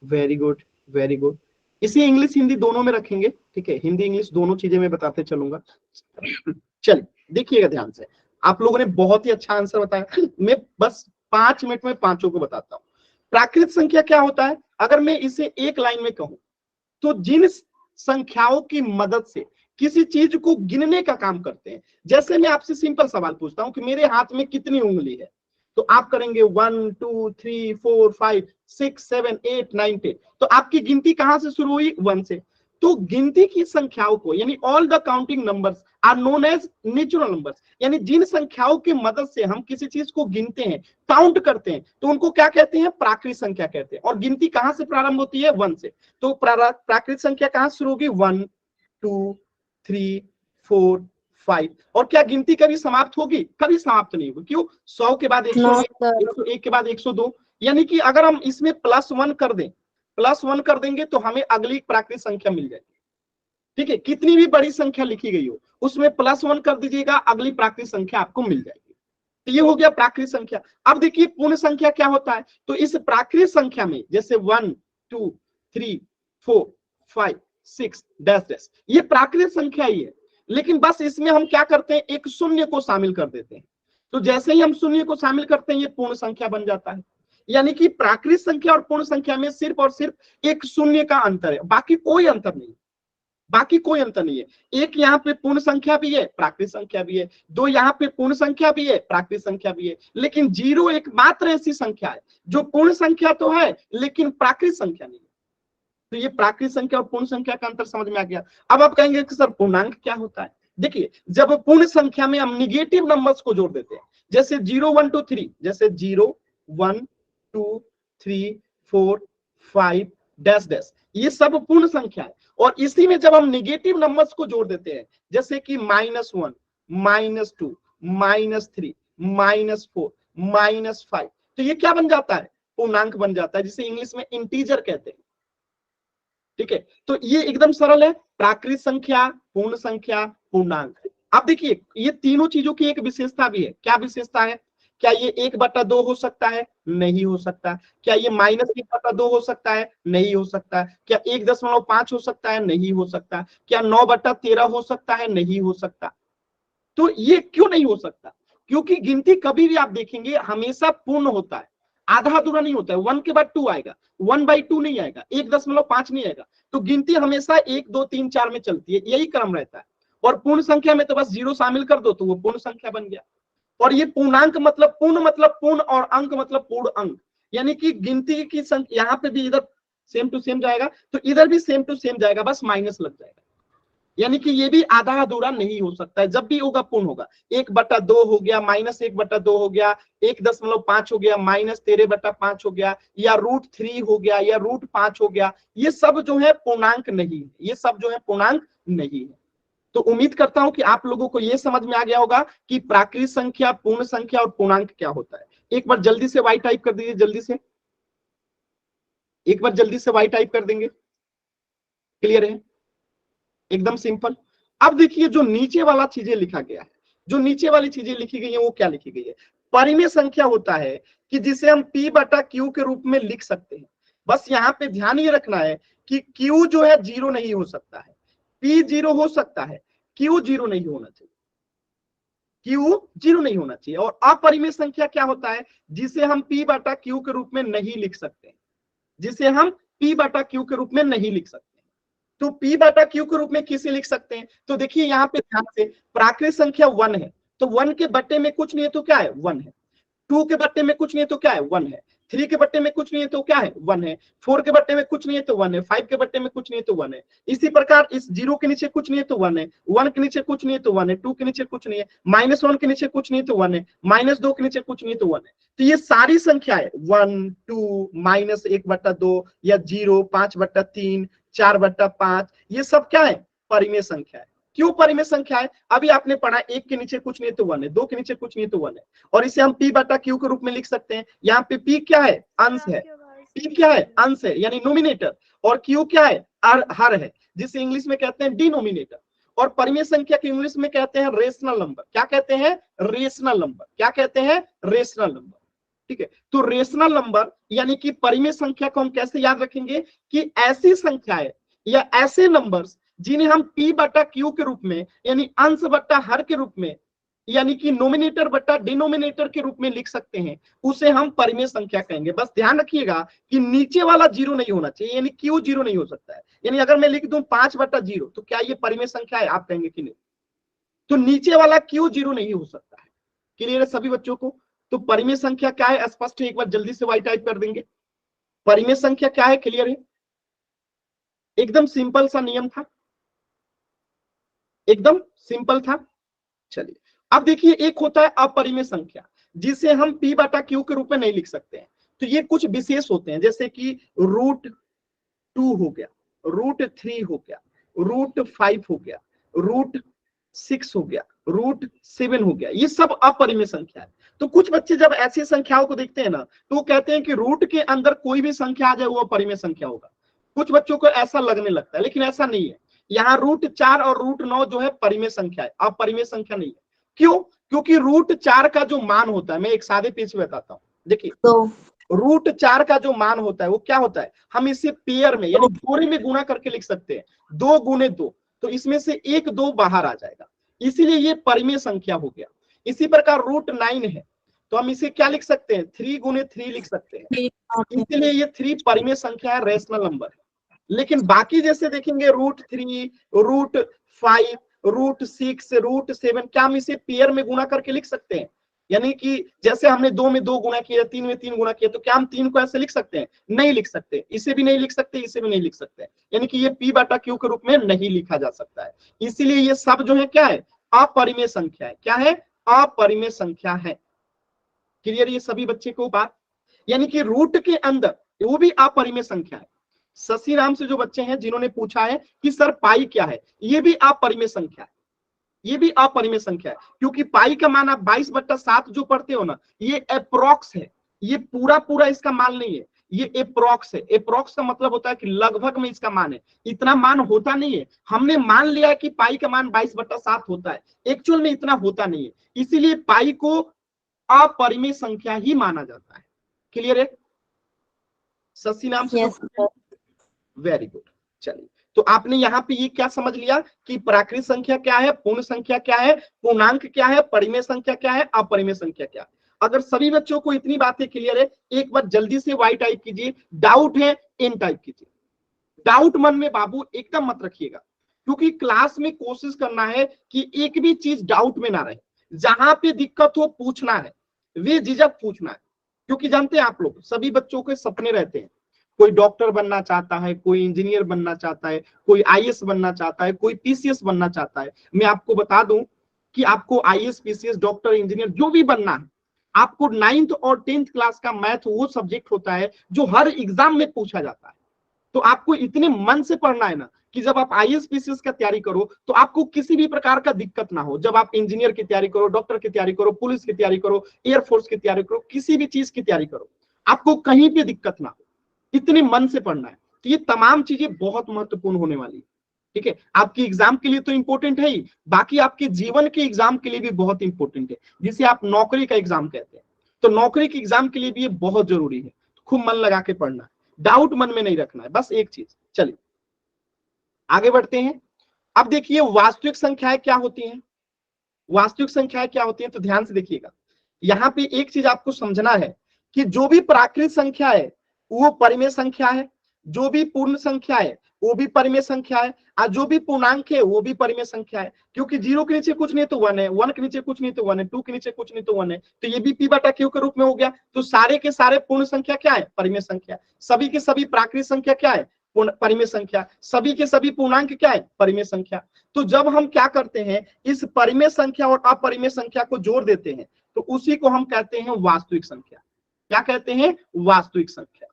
S1: Very good, very good. इसे इंग्लिश हिंदी दोनों में रखेंगे, ठीक है, हिंदी इंग्लिश दोनों चीजें मैं बताते चलूंगा। चलिए देखिएगा ध्यान से, आप लोगों ने बहुत ही अच्छा आंसर बताया। मैं बस 5 मिनट में पांचों को बताता हूँ। प्राकृत संख्या क्या होता है? अगर मैं इसे एक लाइन में कहूं तो जिन संख्याओं की मदद से किसी चीज को गिनने का काम करते हैं। जैसे मैं आपसे सिंपल सवाल पूछता हूं कि मेरे हाथ में कितनी उंगली है, तो आप करेंगे 1 2 3 4 5 6 7 8 9 10। तो आपकी गिनती कहां से शुरू हुई? 1 से। तो गिनती की संख्याओं को, यानी all the counting numbers are known as natural numbers, यानी जिन संख्याओं की मदद से हम किसी चीज को गिनते हैं, काउंट करते हैं, तो उनको क्या कहते हैं? प्राकृत संख्या कहते हैं। और गिनती कहां से प्रारंभ होती है? 1 से। तो प्राकृत संख्या कहां शुरू होगी? 1 2 3 4 5। और क्या गिनती कभी समाप्त होगी? कभी समाप्त नहीं होगी। क्यों? 100 के बाद 101, 101 के बाद 102। यानी कि अगर हम इसमें +1 कर दें, +1 कर देंगे तो हमें अगली प्राकृत संख्या मिल जाएगी, ठीक है। कितनी भी बड़ी संख्या लिखी गई हो उसमें +1 कर दीजिएगा, अगली प्राकृत संख्या आपको मिल जाएगी। तो ये हो गया प्राकृत संख्या। अब देखिए पूर्ण संख्या क्या होता है। तो इस प्राकृत संख्या में जैसे 1 2 3 4 5 6 डैश डैश, ये प्राकृत संख्या ही है, लेकिन बस इसमें हम क्या करते हैं? एक शून्य को शामिल कर देते हैं। तो जैसे ही हम शून्य को शामिल करते हैं ये पूर्ण संख्या बन जाता है। यानी कि प्राकृत संख्या और पूर्ण संख्या में सिर्फ और सिर्फ एक शून्य का अंतर है, बाकी कोई अंतर नहीं, बाकी कोई अंतर नहीं है। एक यहाँ पे पूर्ण संख्या भी है, प्राकृत संख्या भी है, 2 यहाँ पे पूर्ण संख्या भी है, प्राकृत संख्या भी है, लेकिन 0 एकमात्र ऐसी संख्या है जो पूर्ण संख्या तो है लेकिन प्राकृत संख्या नहीं है। तो ये प्राकृत संख्या और पूर्ण संख्या का अंतर समझ में आ गया। अब आप कहेंगे कि सर पूर्णांक क्या होता है? देखिए, जब पूर्ण संख्या में हम निगेटिव नंबर्स को जोड़ देते हैं, जैसे 0 1 2 3, जैसे 0 1 2 3 4 5 डैश डैश, ये सब पूर्ण संख्या है। और इसी में जब हम निगेटिव नंबर्स को जोड़ देते हैं, जैसे कि -1 -2 -3 -4 -5, तो ये क्या बन जाता है? पूर्णांक बन जाता है, जिसे इंग्लिश में इंटीजर कहते हैं, ठीक है। तो ये एकदम सरल है, प्राकृत संख्या, पूर्ण संख्या, पूर्णांक। अब देखिए ये तीनों चीजों की एक विशेषता भी है। क्या विशेषता है? क्या ये 1/2 हो सकता है? नहीं हो सकता। क्या ये -1/2 हो सकता है? नहीं हो सकता। क्या 1.5 हो सकता है? नहीं हो सकता। क्या 9/13 हो सकता है? नहीं हो सकता। तो ये क्यों नहीं हो सकता? क्योंकि गिनती कभी भी आप देखेंगे हमेशा पूर्ण होता है, आधा अधूरा नहीं होता है। 1 के बाद 2 आएगा, 1/2 नहीं आएगा, 1.5 नहीं आएगा। तो गिनती हमेशा 1 2 3 4 में चलती है, यही क्रम रहता है। और पूर्ण संख्या में तो बस 0 शामिल कर दो तो वो पूर्ण संख्या बन गया। और ये पूर्णांक मतलब पूर्ण और अंक मतलब पूर्ण अंक, यानी कि गिनती की संख्या यहाँ पे भी इधर सेम टू सेम जाएगा तो इधर भी सेम टू सेम जाएगा, बस माइनस लग जाएगा। यानी कि ये भी आधा अधूरा नहीं हो सकता है, जब भी होगा पूर्ण होगा। 1/2 हो गया, -1/2 हो गया, 1.5 हो गया, -13/5 हो गया, या √3 हो गया, या √5 हो गया, ये सब जो है पूर्णांक नहीं है, ये सब जो है पूर्णांक नहीं है। तो उम्मीद करता हूं कि आप लोगों को ये समझ में आ गया होगा कि प्राकृत संख्या, पूर्ण संख्या और पूर्णांक क्या होता है। एक बार जल्दी से वाई टाइप कर दीजिए, जल्दी से एक बार जल्दी से वाई टाइप कर देंगे। क्लियर है? एकदम सिंपल। अब देखिए जो नीचे वाला चीजें लिखा गया है, जो नीचे वाली चीजें लिखी गई है वो क्या लिखी गई है? परिमेय संख्या होता है कि जिसे हम P/Q के रूप में लिख सकते हैं। बस यहाँ पे ध्यान ये रखना है कि Q जो है 0 नहीं हो सकता है, P 0 हो सकता है, Q 0 नहीं होना चाहिए, Q 0 नहीं होना चाहिए। और अपरिमेय संख्या क्या होता है? जिसे हम P/Q के रूप में नहीं लिख सकते, जिसे हम P/Q के रूप में नहीं लिख सकते। तो P/Q के रूप में किसे लिख सकते हैं? तो देखिए यहाँ पे ध्यान से, प्राकृत संख्या 1 है तो 1 के बट्टे में कुछ नहीं है तो क्या है? 1 है। 2 के बट्टे में कुछ नहीं है तो क्या है? 1 है। 3 के बट्टे में कुछ नहीं है तो क्या है? 1 है। 4 के बट्टे में कुछ नहीं है तो 1 है। 5 के बट्टे में कुछ नहीं है तो 1 है। इसी प्रकार इस 0 के नीचे कुछ नहीं है तो 1 है, 1 के नीचे कुछ नहीं है तो 1 है, 2 के नीचे कुछ नहीं है, -1 के नीचे कुछ नहीं है तो 1 है, -2 के नीचे कुछ नहीं है तो 1 है। तो ये सारी संख्याएं 1 2 -1/2 या 0 5/3 4/5 ये सब क्या है? परिमेय संख्या है। क्यों परिमेय संख्या है? अभी आपने पढ़ा 1 के नीचे कुछ नहीं है तो 1 है, 2 के नीचे कुछ नहीं है तो 1 है, और इसे हम P/Q के रूप में लिख सकते हैं। यहाँ पे P क्या है? अंश है। P क्या है? अंश है यानी नोमिनेटर, और Q क्या है? हर है, जिसे इंग्लिश में कहते हैं डिनोमिनेटर। और परिमेय संख्या के इंग्लिश में कहते हैं रेशनल नंबर। क्या कहते हैं? Rational number. क्या कहते हैं? Rational number. ठीक है, तो रेशनल नंबर यानी कि परिमेय संख्या को हम कैसे याद रखेंगे कि ऐसी संख्याएं या ऐसे नंबर्स जिन्हें हम P/Q के रूप में यानी अंश बट्टा हर के रूप में यानी कि नोमिनेटर बट्टा डिनोमिनेटर के रूप में लिख सकते हैं, उसे हम परिमेय संख्या कहेंगे। बस ध्यान रखिएगा कि नीचे वाला 0 नहीं होना चाहिए, यानी Q 0 नहीं हो सकता है। यानी अगर मैं लिख दूं 5/0 तो क्या ये परिमेय संख्या है? आप कहेंगे कि नहीं। तो नीचे वाला Q 0 नहीं हो सकता है। क्लियर है सभी बच्चों को? तो परिमेय संख्या क्या है? स्पष्ट है? एक बार जल्दी से वाई टाइप कर देंगे। परिमेय संख्या क्या है? क्लियर है? एकदम सिंपल सा नियम था, एकदम सिंपल था। चलिए अब देखिए, एक होता है अपरिमेय संख्या जिसे हम P/Q के रूप में नहीं लिख सकते हैं। तो ये कुछ विशेष होते हैं, जैसे कि √2 हो गया, √3 हो गया, √5 हो गया, √6 हो गया, √7 हो गया। ये सब अपरिमेय संख्या है। तो कुछ बच्चे जब ऐसी संख्याओं को देखते हैं ना तो वो कहते हैं कि रूट के अंदर कोई भी संख्या आ जाए वो अपरिमेय संख्या होगा। कुछ बच्चों को ऐसा लगने लगता है, लेकिन ऐसा नहीं है। यहाँ √4 और √9 जो है परिमेय संख्या है, अपरिमेय संख्या नहीं है। क्यों? क्योंकि √4 का जो मान होता है, मैं एक सादे पेज में बताता हूँ। देखिए √4 का जो मान होता है वो क्या होता है? हम इसे पेयर में यानी जोड़े में गुणा करके लिख सकते हैं, 2 × 2, तो इसमें से 1 2 बाहर आ जाएगा, इसीलिए ये परिमेय संख्या हो गया। इसी प्रकार √9 है तो हम इसे क्या लिख सकते हैं? 3 × 3 लिख सकते हैं, इसलिए ये 3 परिमेय संख्या है, रेशनल नंबर है। लेकिन बाकी जैसे देखेंगे √3 √5 √6 √7 क्या हम इसे पेयर में गुणा करके लिख सकते हैं? यानी कि जैसे हमने 2 में 2 गुणा किया, 3 में 3 गुणा किया, तो क्या हम 3 को ऐसे लिख सकते हैं? नहीं लिख सकते। इसे भी नहीं लिख सकते, इसे भी नहीं लिख सकते। यानी कि ये P/Q के रूप में नहीं लिखा जा सकता है। इसीलिए ये सब जो है क्या है? अपरिमेय संख्या है। क्या है? अपरिमेय संख्या है। क्लियर ये सभी बच्चे को बात? यानी कि रूट के अंदर वो भी अपरिमेय संख्या है। शशि राम से जो बच्चे हैं जिन्होंने पूछा है कि सर पाई क्या है, ये भी अपरिमेय संख्या है, ये भी अपरिमेय संख्या है। क्योंकि पाई का मान आप 22/7 जो पढ़ते हो ना, ये अप्रोक्स है, ये पूरा पूरा इसका मान नहीं है, ये अप्रोक्स है। अप्रोक्स का मतलब होता है कि लगभग में इसका मान है, इतना मान होता नहीं है। हमने मान लिया कि पाई का मान 22/7 होता है, एक्चुअल में इतना होता नहीं है। इसीलिए पाई को अपरिमेय संख्या ही माना जाता है। क्लियर है? शशि नाम से वेरी गुड। चलिए, तो आपने यहाँ पे ये क्या समझ लिया कि प्राकृत संख्या क्या है, पूर्ण संख्या क्या है, पूर्णांक क्या है, परिमेय संख्या क्या है, अपरिमेय संख्या क्या है। अगर सभी बच्चों को इतनी बातें क्लियर है, एक बार जल्दी से वाई टाइप कीजिए, डाउट है एन टाइप कीजिए। डाउट मन में बाबू एकदम मत रखिएगा, क्योंकि क्लास में कोशिश करना है कि एक भी चीज डाउट में ना रहे। जहां पे दिक्कत हो पूछना है, वे झिझक पूछना है, क्योंकि जानते हैं आप लोग सभी बच्चों के सपने रहते हैं। कोई डॉक्टर बनना चाहता है, कोई इंजीनियर बनना चाहता है, कोई आईएएस बनना चाहता है, कोई पीसीएस बनना चाहता है। मैं आपको बता दूं कि आपको आईएएस, पीसीएस, डॉक्टर, इंजीनियर जो भी बनना है, आपको 9th और 10th क्लास का मैथ वो सब्जेक्ट होता है जो हर एग्जाम में पूछा जाता है। तो आपको इतने मन से पढ़ना है ना कि जब आप आईएएस पीसीएस का तैयारी करो तो आपको किसी भी प्रकार का दिक्कत ना हो। जब आप इंजीनियर की तैयारी करो, डॉक्टर की तैयारी करो, पुलिस की तैयारी करो, एयरफोर्स की तैयारी करो, किसी भी चीज की तैयारी करो, आपको कहीं पे दिक्कत ना हो, इतने मन से पढ़ना है। तो ये तमाम चीजें बहुत महत्वपूर्ण होने वाली है। ठीक है, आपकी एग्जाम के लिए तो इंपॉर्टेंट है ही, बाकी आपके जीवन के एग्जाम के लिए भी बहुत इंपॉर्टेंट है, जिसे आप नौकरी का एग्जाम कहते हैं। तो नौकरी के एग्जाम के लिए भी ये बहुत जरूरी है। खूब मन लगा के पढ़ना है, डाउट मन में नहीं रखना है, बस एक चीज। चलिए आगे बढ़ते हैं। अब देखिए वास्तविक संख्याएं क्या होती हैं। वास्तविक संख्याएं क्या होती हैं, तो ध्यान से देखिएगा। यहाँ पे एक चीज आपको समझना है कि जो भी प्राकृत संख्या है वो परिमेय संख्या है, जो भी पूर्ण संख्या है वो भी परिमेय संख्या है, और जो भी पूर्णांक है वो भी परिमेय संख्या है। क्योंकि 0 के नीचे कुछ नहीं तो 1 है, 1 के नीचे कुछ नहीं तो 1 है, 2 के नीचे कुछ नहीं तो 1 है, तो ये भी p/q के रूप में हो गया। तो सारे के सारे पूर्ण संख्या क्या है, परिमेय संख्या। सभी के सभी प्राकृत संख्या क्या है, परिमेय संख्या। सभी के सभी पूर्णांक क्या है, परिमेय संख्या। तो जब हम क्या करते हैं, इस परिमेय संख्या और अपरिमेय संख्या को जोड़ देते हैं, तो उसी को हम कहते हैं वास्तविक संख्या। क्या कहते हैं, वास्तविक संख्या।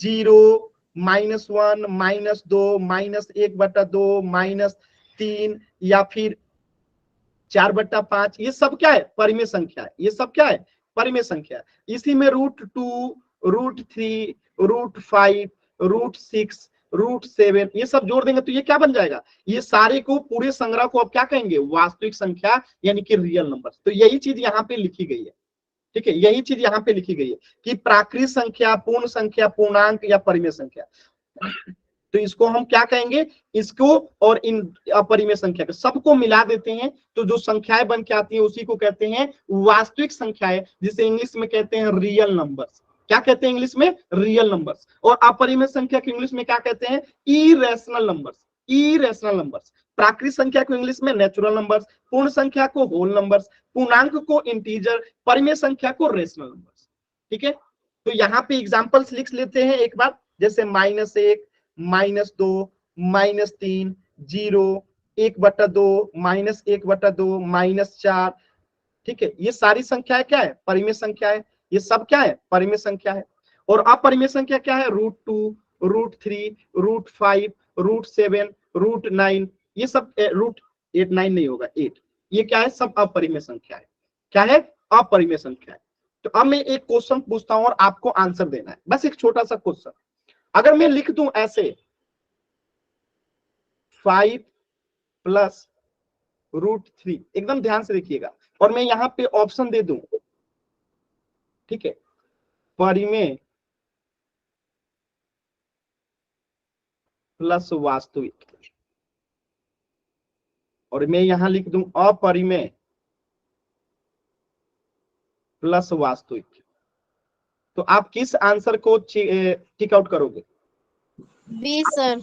S1: 0, -1, -2, -1/2, -3 या फिर 4/5, ये सब क्या है, परिमेय संख्या है। ये सब क्या है, परिमेय संख्या है। इसी में √2, √3, √5, √6, √7 ये सब जोड़ देंगे तो ये क्या बन जाएगा, ये सारे को, पूरे संग्रह को अब क्या कहेंगे, वास्तविक संख्या, यानी कि रियल नंबर। तो यही चीज यहाँ पे लिखी गई है। ठीक है, यही चीज यहाँ पे लिखी गई है कि प्राकृत संख्या, पूर्ण संख्या, पूर्णांक या परिमेय संख्या। तो इसको हम क्या कहेंगे, इसको और इन अपरिमेय संख्या को सबको मिला देते हैं, तो जो संख्याएं बन के आती है उसी को कहते हैं वास्तविक संख्याएं, जिसे इंग्लिश में कहते हैं रियल नंबर्स। क्या कहते हैं इंग्लिश में, रियल नंबर्स। और अपरिमेय संख्या को इंग्लिश में क्या कहते हैं, इरेशनल नंबर्स। Irrational numbers. प्राकृत संख्या को इंग्लिश में नेचुरल नंबर्स, पूर्ण संख्या को होल नंबर्स, पूर्णांक को इंटीजर, परिमेय संख्या को रेशनल नंबर्स। ठीक है, तो यहाँ पे एग्जांपल्स लिख लेते हैं एक बार, जैसे -1, -2, -3, 0, 1/2, -1/2, -4। ठीक है, ये सारी संख्याएं क्या है, परिमेय संख्या है। ये सब क्या है, परिमेय संख्या है। और अपरिमेय संख्या क्या है, √2, √3, √5, √7, √9, ये सब √8, 9 नहीं होगा, 8। ये क्या है, सब अपरिमेय संख्या है। क्या है, अपरिमेय संख्या है। तो अब मैं एक क्वेश्चन पूछता हूं और आपको आंसर देना है, बस एक छोटा सा क्वेश्चन। अगर मैं लिख दूं ऐसे 5 + √3, एकदम ध्यान से देखिएगा, और मैं यहां पे ऑप्शन दे दूं, ठीक है, परिमेय प्लस वास्तविक, और मैं यहां लिख दूं अपरिमेय प्लस वास्तविक, तो आप किस आंसर को टिक आउट करोगे?
S4: B sir.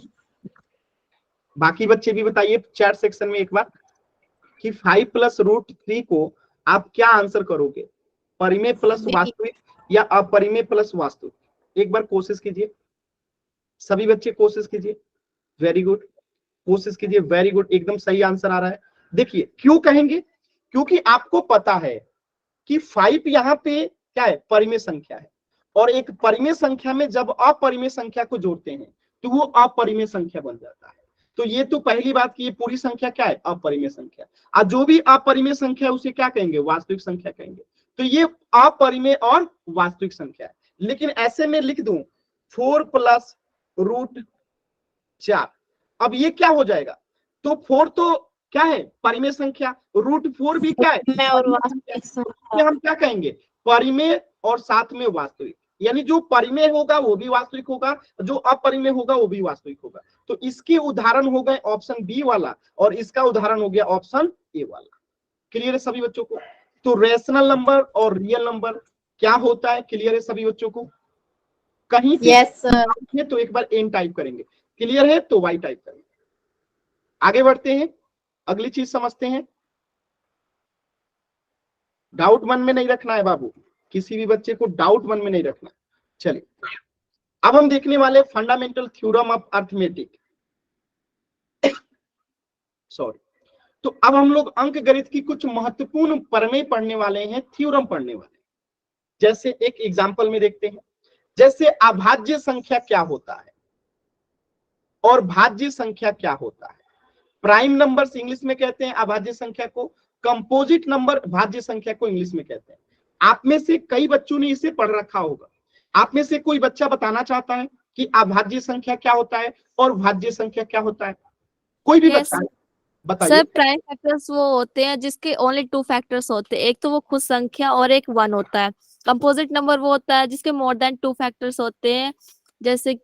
S1: बाकी बच्चे भी बताइए चैट सेक्शन में एक बार कि 5 + √3 को आप क्या आंसर करोगे, परिमेय प्लस वास्तविक या अपरिमेय प्लस वास्तविक? एक बार कोशिश कीजिए, सभी बच्चे कोशिश कीजिए। वेरी गुड, कोशिश कीजिए, वेरी गुड, एकदम सही आंसर आ रहा है। देखिए क्यों कहेंगे, क्योंकि आपको पता है कि 5 यहाँ पे क्या है, परिमेय संख्या है, और एक परिमेय संख्या में जब अपरिमेय संख्या को जोड़ते हैं तो वो अपरिमेय संख्या बन जाता है। तो ये तो पहली बात कि ये पूरी संख्या क्या है, अपरिमेय संख्या। और जो भी अपरिमेय संख्या है उसे क्या कहेंगे, वास्तविक संख्या कहेंगे। तो ये अपरिमेय और वास्तविक संख्या है। लेकिन ऐसे में लिख दूं 4 + √4, अब ये क्या हो जाएगा, तो 4 तो क्या है? परिमेय संख्या। √4 भी क्या है?
S4: में और
S1: परिमेय
S4: वास्तविक
S1: संख्या।
S4: संख्या।
S1: हम क्या कहेंगे? परिमेय और साथ में वास्तविक, यानी जो परिमेय होगा वो भी वास्तविक होगा, जो अपरिमेय होगा वो भी वास्तविक होगा। तो इसके उदाहरण हो गए ऑप्शन बी वाला, और इसका उदाहरण हो गया ऑप्शन ए वाला। क्लियर है सभी बच्चों को? तो रेशनल नंबर और रियल नंबर क्या होता है? क्लियर है सभी बच्चों को? कहीं से
S4: यस सर।
S1: तो एक बार एन टाइप करेंगे, क्लियर है तो वाई टाइप करेंगे। आगे बढ़ते हैं, अगली चीज समझते हैं। डाउट मन में नहीं रखना है बाबू, किसी भी बच्चे को डाउट मन में नहीं रखना। चलिए अब हम देखने वाले fundamental theorem of arithmetic, sorry. तो अब हम लोग अंक गणित की कुछ महत्वपूर्ण प्रमेय पढ़ने वाले हैं, थ्योरम पढ़ने वाले हैं। जैसे एक एग्जांपल में देखते हैं, जैसे अभाज्य संख्या क्या होता है और भाज्य संख्या क्या होता है। प्राइम नंबर्स इंग्लिश में कहते हैं अभाज्य संख्या को, कंपोजिट नंबर भाज्य संख्या को इंग्लिश में कहते हैं। आप में से कई बच्चों ने इसे पढ़ रखा होगा। आप में से कोई बच्चा बताना चाहता है कि अभाज्य संख्या क्या होता है और भाज्य संख्या क्या होता है? कोई भी
S2: Yes,
S1: बच्चा बताइए।
S2: सर प्राइम फैक्टर्स वो होते हैं जिसके ओनली 2 फैक्टर्स होते हैं, एक तो वो खुद संख्या और एक 1 होता है। कंपोजिट नंबर वो होता है जिसके मोर देन 2 फैक्टर्स होते हैं, जैसे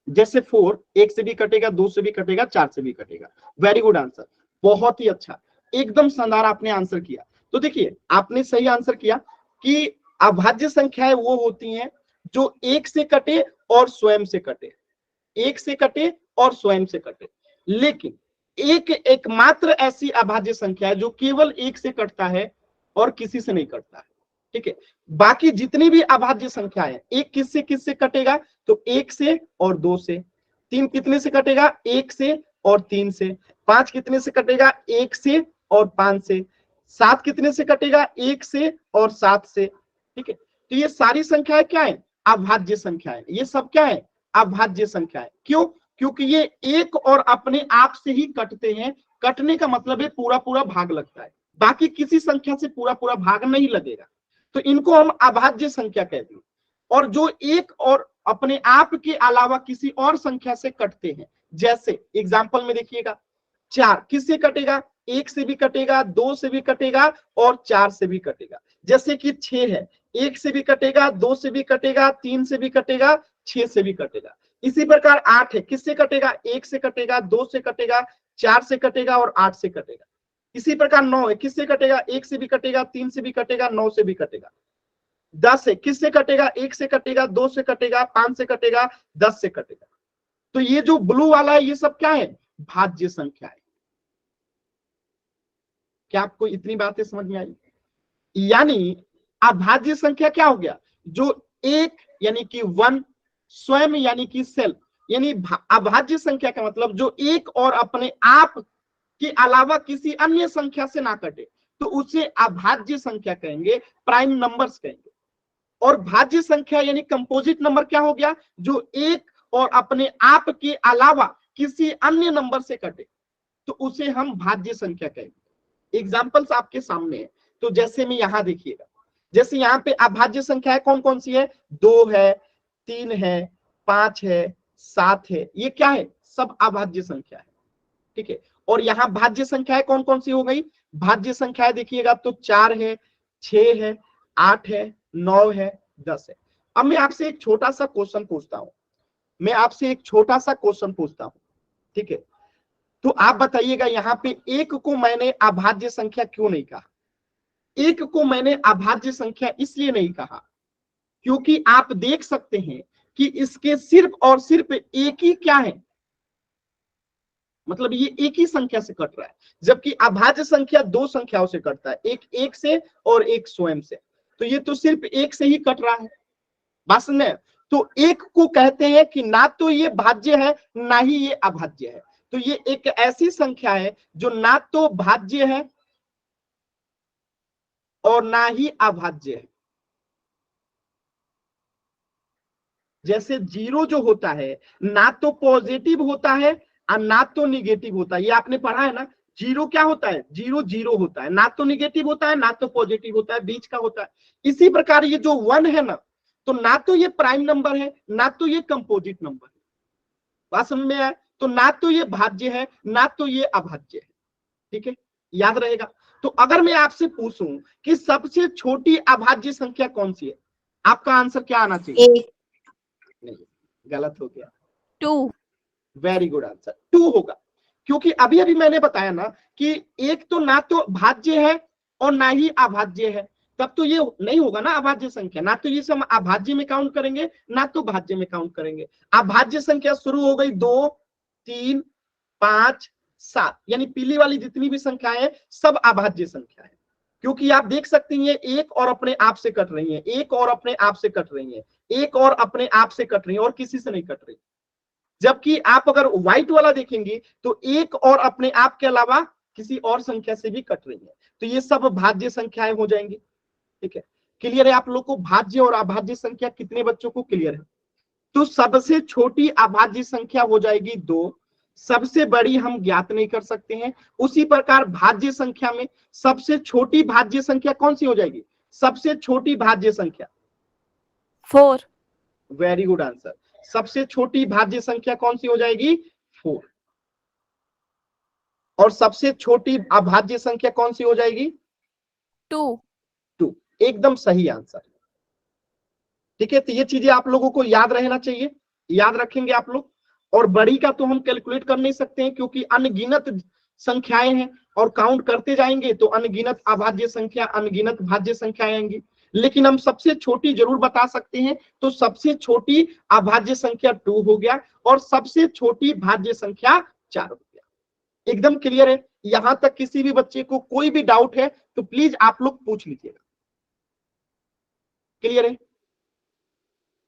S1: जैसे 4 1 से भी कटेगा, 2 से भी कटेगा, 4 से भी कटेगा। वेरी गुड आंसर, बहुत ही अच्छा, एकदम शानदार आपने आंसर किया। तो देखिए आपने सही आंसर किया कि अभाज्य संख्याएं वो होती हैं जो 1 से कटे और स्वयं से कटे, 1 से कटे और स्वयं से कटे। लेकिन एकमात्र ऐसी अभाज्य संख्या है जो केवल 1 से कटता है और किसी से नहीं कटता है। ठीक है, बाकी जितनी भी अभाज्य संख्याएं, एक किससे कटेगा? तो 1 से और 2 से। 3 कितने से कटेगा? 1 से और 3 से। 5 कितने से कटेगा? 1 से और 5 से। 7 कितने से कटेगा? 1 से और 7 से। ठीक है, तो ये सारी संख्याएं क्या है? अभाज्य संख्याएं। ये सब क्या है? अभाज्य संख्याएं। क्यों? क्योंकि ये एक और अपने आप से ही कटते हैं। कटने का मतलब है पूरा पूरा भाग लगता है, बाकी किसी संख्या से पूरा पूरा भाग नहीं लगेगा, तो इनको हम अभाज्य संख्या कहते हैं। और जो एक और अपने आप के अलावा किसी और संख्या से कटते हैं, जैसे एग्जांपल में देखिएगा 4 किससे कटेगा? 1 से भी कटेगा, 2 से भी कटेगा और 4 से भी कटेगा। जैसे कि 6 है, 1 से भी कटेगा, 2 से भी कटेगा, 3 से भी कटेगा, 6 से भी कटेगा। इसी प्रकार 8 है, किससे कटेगा? 1 से कटेगा, 2 से कटेगा, 4 से कटेगा और 8 से कटेगा। इसी प्रकार 9 है, किससे कटेगा? 1 से भी कटेगा, 3 से भी कटेगा, 9 से भी कटेगा। 10 है, किससे कटेगा? 1 से कटेगा, 2 से कटेगा, 5 से कटेगा, 10 से कटेगा। तो ये जो ब्लू वाला है ये सब क्या है? भाज्य संख्या है। क्या आपको इतनी बातें समझ में आई? यानी अभाज्य संख्या क्या हो गया? जो एक यानी कि 1, स्वयं यानी कि सेल्फ, यानी अभाज्य संख्या का मतलब जो एक और अपने आप के अलावा किसी अन्य संख्या से ना कटे, तो उसे अभाज्य संख्या कहेंगे, प्राइम नंबर्स कहेंगे। और भाज्य संख्या यानी कंपोजिट नंबर क्या हो गया? जो एक और अपने आप के अलावा किसी अन्य नंबर से कटे, तो उसे हम भाज्य संख्या कहेंगे। एग्जांपल्स आपके सामने है, तो जैसे में यहां देखिएगा, जैसे यहाँ पे अभाज्य संख्या कौन कौन सी है? 2 है, 3 है, 5 है, 7 है, ये क्या है? सब अभाज्य संख्या है। ठीक है, और यहाँ भाज्य संख्याएं कौन कौन सी हो गई? भाज्य संख्याएं देखिएगा तो 4 है, 6 है, 8 है, 9 है, 10 है। अब मैं आपसे एक छोटा सा क्वेश्चन पूछता हूं, ठीक है, तो आप बताइएगा यहाँ पे एक को मैंने अभाज्य संख्या क्यों नहीं कहा? एक को मैंने अभाज्य संख्या इसलिए नहीं कहा क्योंकि आप देख सकते हैं कि इसके सिर्फ और सिर्फ एक ही क्या है, मतलब ये एक ही संख्या से कट रहा है, जबकि अभाज्य संख्या 2 संख्याओं से कटता है, एक 1 से और एक स्वयं से। तो ये तो सिर्फ 1 से ही कट रहा है, बात समझ में? तो एक को कहते हैं कि ना तो ये भाज्य है ना ही ये अभाज्य है। तो ये एक ऐसी संख्या है जो ना तो भाज्य है और ना ही अभाज्य है। जैसे 0 जो होता है ना तो पॉजिटिव होता है और ना तो निगेटिव होता है, ये आपने पढ़ा है ना। 0 क्या होता है? 0 0 होता है, ना तो निगेटिव होता है ना तो पॉजिटिव होता है, बीच का होता है। इसी प्रकार ये जो 1 है ना, तो ना तो ये प्राइम नंबर है ना तो ये कंपोजिट नंबर है। बात समझ में आया? तो ना तो ये भाज्य है ना तो ये अभाज्य है। ठीक है, याद रहेगा। तो अगर मैं आपसे पूछूं कि सबसे छोटी अभाज्य संख्या कौन सी है, आपका आंसर क्या आना चाहिए? नहीं, गलत हो गया।
S2: 2।
S1: वेरी गुड आंसर, 2 होगा। क्योंकि अभी अभी मैंने बताया ना कि एक तो ना तो भाज्य है और ना ही अभाज्य है, तब तो ये नहीं होगा ना अभाज्य संख्या। ना तो ये हम अभाज्य में काउंट करेंगे ना तो भाज्य में काउंट करेंगे। अभाज्य संख्या शुरू हो गई 2, 3, 5, 7, यानी पीली वाली जितनी भी संख्याएं सब अभाज्य संख्या है। क्योंकि आप देख सकते हैं एक और अपने आप से कट रही है, एक और अपने आप से कट रही है, एक और अपने आप से कट रही है और किसी से नहीं कट रही। जबकि आप अगर व्हाइट वाला देखेंगे तो एक और अपने आप के अलावा किसी और संख्या से भी कट रही है, तो ये सब भाज्य संख्याएं हो जाएंगी। ठीक है, क्लियर है आप लोग को भाज्य और अभाज्य संख्या? कितने बच्चों को क्लियर है? तो सबसे छोटी अभाज्य संख्या हो जाएगी 2, सबसे बड़ी हम ज्ञात नहीं कर सकते हैं। उसी प्रकार भाज्य संख्या में सबसे छोटी भाज्य संख्या कौन सी हो जाएगी? सबसे छोटी भाज्य संख्या
S2: 4।
S1: Very good answer. सबसे छोटी भाज्य संख्या कौन सी हो जाएगी? 4। और सबसे छोटी अभाज्य संख्या कौन सी हो जाएगी?
S2: 2।
S1: एकदम सही आंसर। ठीक है, तो ये चीजें आप लोगों को याद रहना चाहिए, याद रखेंगे आप लोग। और बड़ी का तो हम कैलकुलेट कर नहीं सकते हैं क्योंकि अनगिनत संख्याएं हैं और काउंट करते जाएंगे तो अनगिनत अभाज्य संख्या अनगिनत भाज्य संख्याएं आएंगी। लेकिन हम सबसे छोटी जरूर बता सकते हैं, तो सबसे छोटी अभाज्य संख्या 2 हो गया और सबसे छोटी भाज्य संख्या 4 हो गया। एकदम क्लियर है? यहां तक किसी भी बच्चे को कोई भी डाउट है तो प्लीज आप लोग पूछ लीजिएगा। क्लियर है?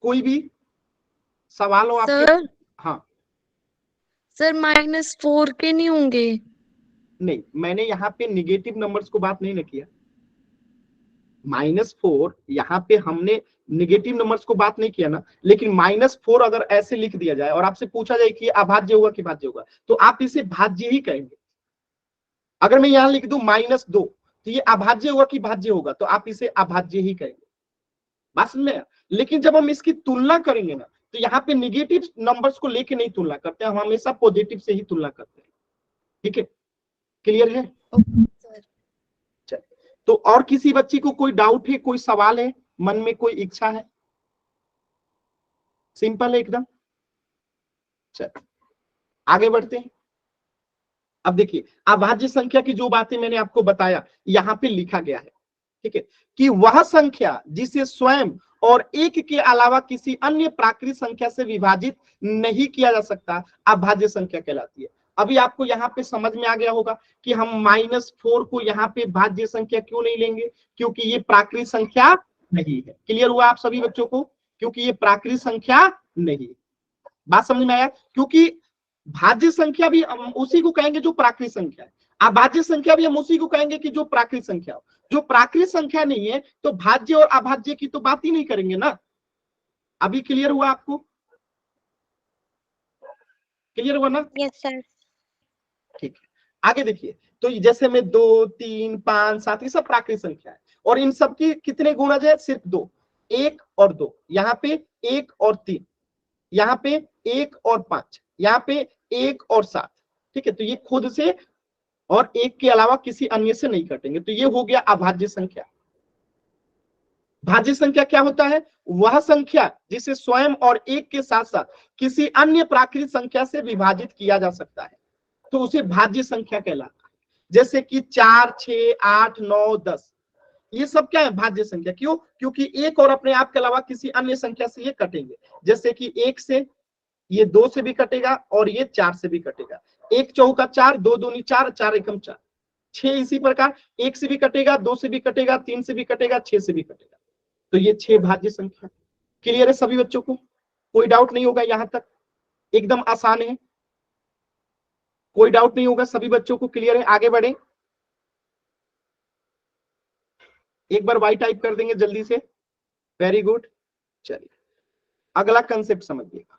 S1: कोई भी सवाल हो आपके?
S3: सर
S1: हाँ
S3: सर -4 के नहीं होंगे?
S1: नहीं, मैंने यहाँ पे निगेटिव नंबर्स को बात नहीं ना किया। -4 यहाँ पे हमने निगेटिव नंबर्स को बात नहीं किया ना। लेकिन -4 अगर ऐसे लिख दिया जाए और आपसे पूछा जाए कि अभाज्य होगा कि भाज्य होगा, तो आप इसे भाज्य ही कहेंगे। अगर मैं यहाँ लिख दूं -2 तो ये अभाज्य होगा कि भाज्य होगा, तो आप इसे अभाज्य ही कहेंगे। बात समझ में? लेकिन जब हम इसकी तुलना करेंगे ना, तो यहाँ पे निगेटिव नंबर्स को लेके नहीं तुलना करते, हम हमेशा पॉजिटिव से ही तुलना करते हैं। ठीक है, क्लियर है? चलिए, तो और किसी बच्ची को कोई डाउट है, कोई सवाल है, मन में कोई इच्छा है? सिंपल है एकदम। चलिए आगे बढ़ते हैं। अब देखिए, अभाज्य संख्या की जो बातें मैंने आपको बताया यहाँ पे लिखा गया है। ठीक है, कि वह संख्या जिसे स्वयं और एक के अलावा किसी अन्य प्राकृत संख्या से विभाजित नहीं किया जा सकता, अभाज्य संख्या कहलाती है। अभी आपको यहाँ पे समझ में आ गया होगा कि हम -4 को यहाँ पे भाज्य संख्या क्यों नहीं लेंगे, क्योंकि ये प्राकृत संख्या नहीं है। क्लियर हुआ आप सभी बच्चों को? क्योंकि ये प्राकृत संख्या नहीं है। बात समझ में आया? क्योंकि भाज्य संख्या भी हम उसी को कहेंगे जो प्राकृत संख्या है, अभाज्य संख्या भी हम उसी को कहेंगे कि जो प्राकृत संख्या हो। जो प्राकृत संख्या नहीं है तो भाज्य और अभाज्य की तो बात ही नहीं करेंगे ना। अभी क्लियर हुआ आपको? क्लियर हुआ ना?
S3: Yes sir.
S1: ठीक है, आगे देखिए। तो जैसे में 2, 3, 5, 7 ये सब प्राकृत संख्या है और इन सब की कितने गुणज है? सिर्फ 2, 1 और 2। यहाँ पे 1 और 3, यहाँ पे 1 और 5, यहाँ पे 1 और 7। ठीक है, तो ये खुद से और 1 के अलावा किसी अन्य से नहीं कटेंगे, तो ये हो गया अभाज्य संख्या। भाज्य संख्या क्या होता है? वह संख्या जिसे स्वयं और 1 के साथ साथ किसी अन्य प्राकृत संख्या से विभाजित किया जा सकता है, तो उसे भाज्य संख्या कहलाता है। जैसे कि 4, 6, 8, 9, 10 ये सब क्या है? भाज्य संख्या। क्यों? क्योंकि 1 और अपने आप के अलावा किसी अन्य संख्या से ये कटेंगे। जैसे कि 1 से ये 2 से भी कटेगा और ये 4 से भी कटेगा। 1 चौका 4, 2 दूनी 4, 4 एकम 4, 6 इसी प्रकार 1 से भी कटेगा, 2 से भी कटेगा, 3 से भी कटेगा, 6 से भी कटेगा। तो ये 6 भाज्य संख्या। क्लियर है सभी बच्चों को? कोई डाउट नहीं होगा यहाँ तक? एकदम आसान है, कोई डाउट नहीं होगा सभी बच्चों को? क्लियर है? आगे बढ़े। एक बार वाई टाइप कर देंगे जल्दी से। Very good. चलिए अगला कंसेप्ट समझिएगा।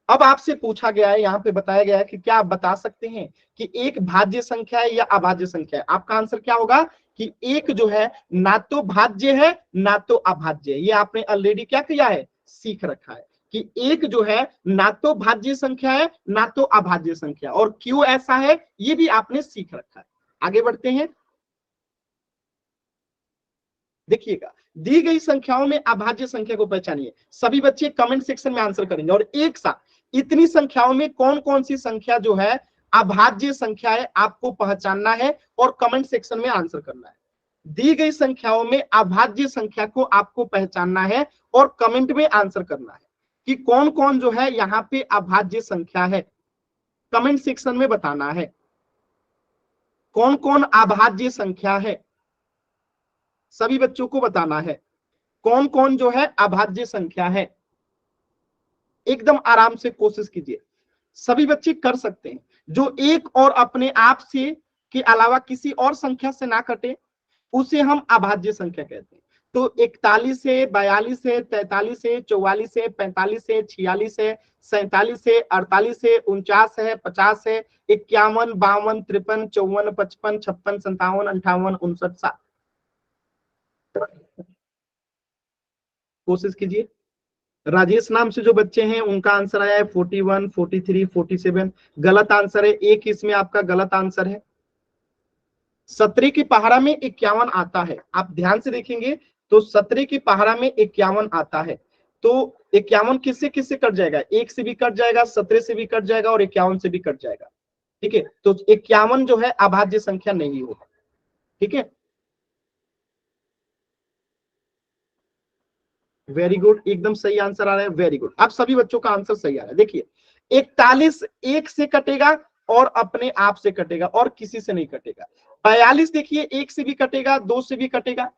S1: अब आपसे पूछा गया है, यहाँ पे बताया गया है कि क्या आप बता सकते हैं कि एक भाज्य संख्या है या अभाज्य संख्या है? आपका आंसर क्या होगा कि एक जो है ना तो भाज्य है ना तो अभाज्य है। ये आपने ऑलरेडी क्या किया है? सीख रखा है। कि एक जो है ना तो भाज्य संख्या है ना तो अभाज्य संख्या, और क्यों ऐसा है ये भी आपने सीख रखा है। आगे बढ़ते हैं। देखिएगा, दी गई संख्याओं में अभाज्य संख्या को पहचानिए। सभी बच्चे कमेंट सेक्शन में आंसर करेंगे, और एक साथ इतनी संख्याओं में कौन कौन सी संख्या जो है अभाज्य संख्या है आपको पहचानना है और कमेंट सेक्शन में आंसर करना है। दी गई संख्याओं में अभाज्य संख्या को आपको पहचानना है और कमेंट में आंसर करना है कि कौन कौन जो है यहाँ पे अभाज्य संख्या है। कमेंट सेक्शन में बताना है कौन कौन अभाज्य संख्या है, सभी बच्चों को बताना है कौन कौन जो है अभाज्य संख्या है। एकदम आराम से कोशिश कीजिए, सभी बच्चे कर सकते हैं। जो एक और अपने आप से के अलावा किसी और संख्या से ना कटे उसे हम अभाज्य संख्या कहते हैं। तो 41 है, 42 है, 43 है, 44 है, 45 है, 46 है, 47 है, 48 है, 49 है, 50 है, 51, 52, 53, 54, 55, 56, 57, 58, 59, 60। कोशिश कीजिए। राजेश नाम से जो बच्चे हैं उनका आंसर आया है 41, 43, 47। गलत आंसर है, एक इसमें आपका गलत आंसर है। 17 की पहाड़ा में 51 आता है, आप ध्यान से देखेंगे तो 17 की पहाड़ा में 51 आता है। तो 51 किससे किससे कट जाएगा, एक से भी कट जाएगा, 17 से भी कट जाएगा और 51 से भी कट जाएगा। ठीक है, तो 51 जो है अभाज्य संख्या नहीं होगा। ठीक है, वेरी गुड, एकदम सही आंसर आ रहा है, वेरी गुड। अब सभी बच्चों का आंसर सही आ रहा है। देखिए 41 एक से कटेगा और अपने आप से कटेगा और किसी से नहीं कटेगा। 42 देखिए एक से भी कटेगा, दो से भी कटेगा,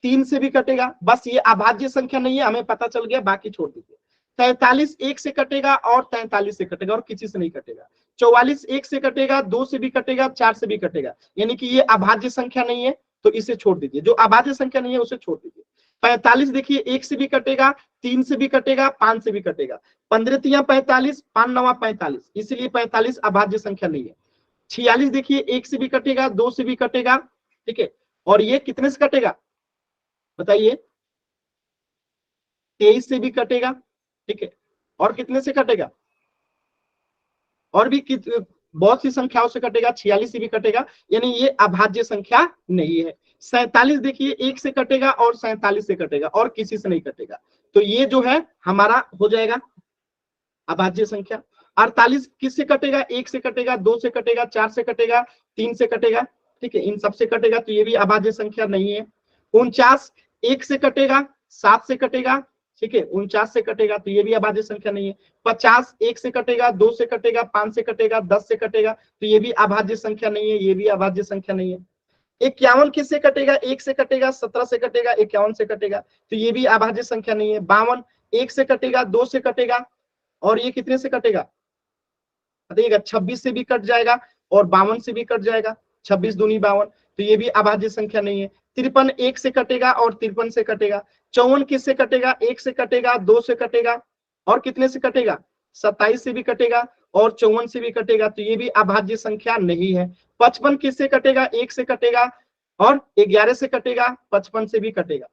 S1: तीन से भी कटेगा, बस ये अभाज्य संख्या नहीं है, हमें पता चल गया, बाकी छोड़ दीजिए। 43 एक से कटेगा और 43 से कटेगा और किसी से नहीं कटेगा। 44 एक से कटेगा, दो से भी कटेगा, चार से भी कटेगा, यानी कि ये अभाज्य संख्या नहीं है, तो इसे छोड़ दीजिए। जो अभाज्य संख्या नहीं है उसे छोड़ दीजिए। 45 देखिए एक से भी कटेगा, तीन से भी कटेगा, पांच से भी कटेगा। 15 तिया 45, 5 9 45, इसलिए 45 अभाज्य संख्या नहीं है। 46 देखिए एक से भी कटेगा, दो से भी कटेगा, ठीक है, और ये कितने से कटेगा बताइए, 23 से भी कटेगा, ठीक है, और कितने से कटेगा, और भी बहुत सी संख्याओं से कटेगा, 46 से भी कटेगा, यानी ये अभाज्य संख्या नहीं है। 47 देखिए एक से कटेगा और 47 से कटेगा और किसी से नहीं कटेगा, तो ये जो है हमारा हो जाएगा अभाज्य संख्या। 48 किससे कटेगा, एक से कटेगा, दो से कटेगा, चार से कटेगा, तीन से कटेगा, ठीक है, इन सब से कटेगा, तो ये भी अभाज्य संख्या नहीं है। 49 एक से कटेगा, सात से कटेगा, ठीक है, 49 से कटेगा, तो ये भी अभाज्य संख्या नहीं है। 50 एक से कटेगा, दो से कटेगा, पांच से कटेगा, 10 से कटेगा, तो ये भी अभाज्य संख्या नहीं है, ये भी अभाज्य संख्या नहीं है। 51 किससे कटेगा, एक से कटेगा, 17 से कटेगा, 51 से कटेगा, तो ये भी अभाज्य संख्या नहीं है। 52 एक से कटेगा, दो से कटेगा, और ये कितने से कटेगा बताइएगा, 26 से भी कट जाएगा और 52 से भी कट जाएगा, 26 दूनी 52, तो ये भी अभाज्य संख्या नहीं है। 53 एक से कटेगा और 53 से कटेगा। 54 किससे कटेगा, एक से कटेगा, दो से कटेगा, और कितने से कटेगा, 27 से भी कटेगा और 54 से भी कटेगा, तो ये भी अभाज्य संख्या नहीं है। 55 किससे कटेगा, एक से कटेगा और 11 से कटेगा, 55 से भी कटेगा,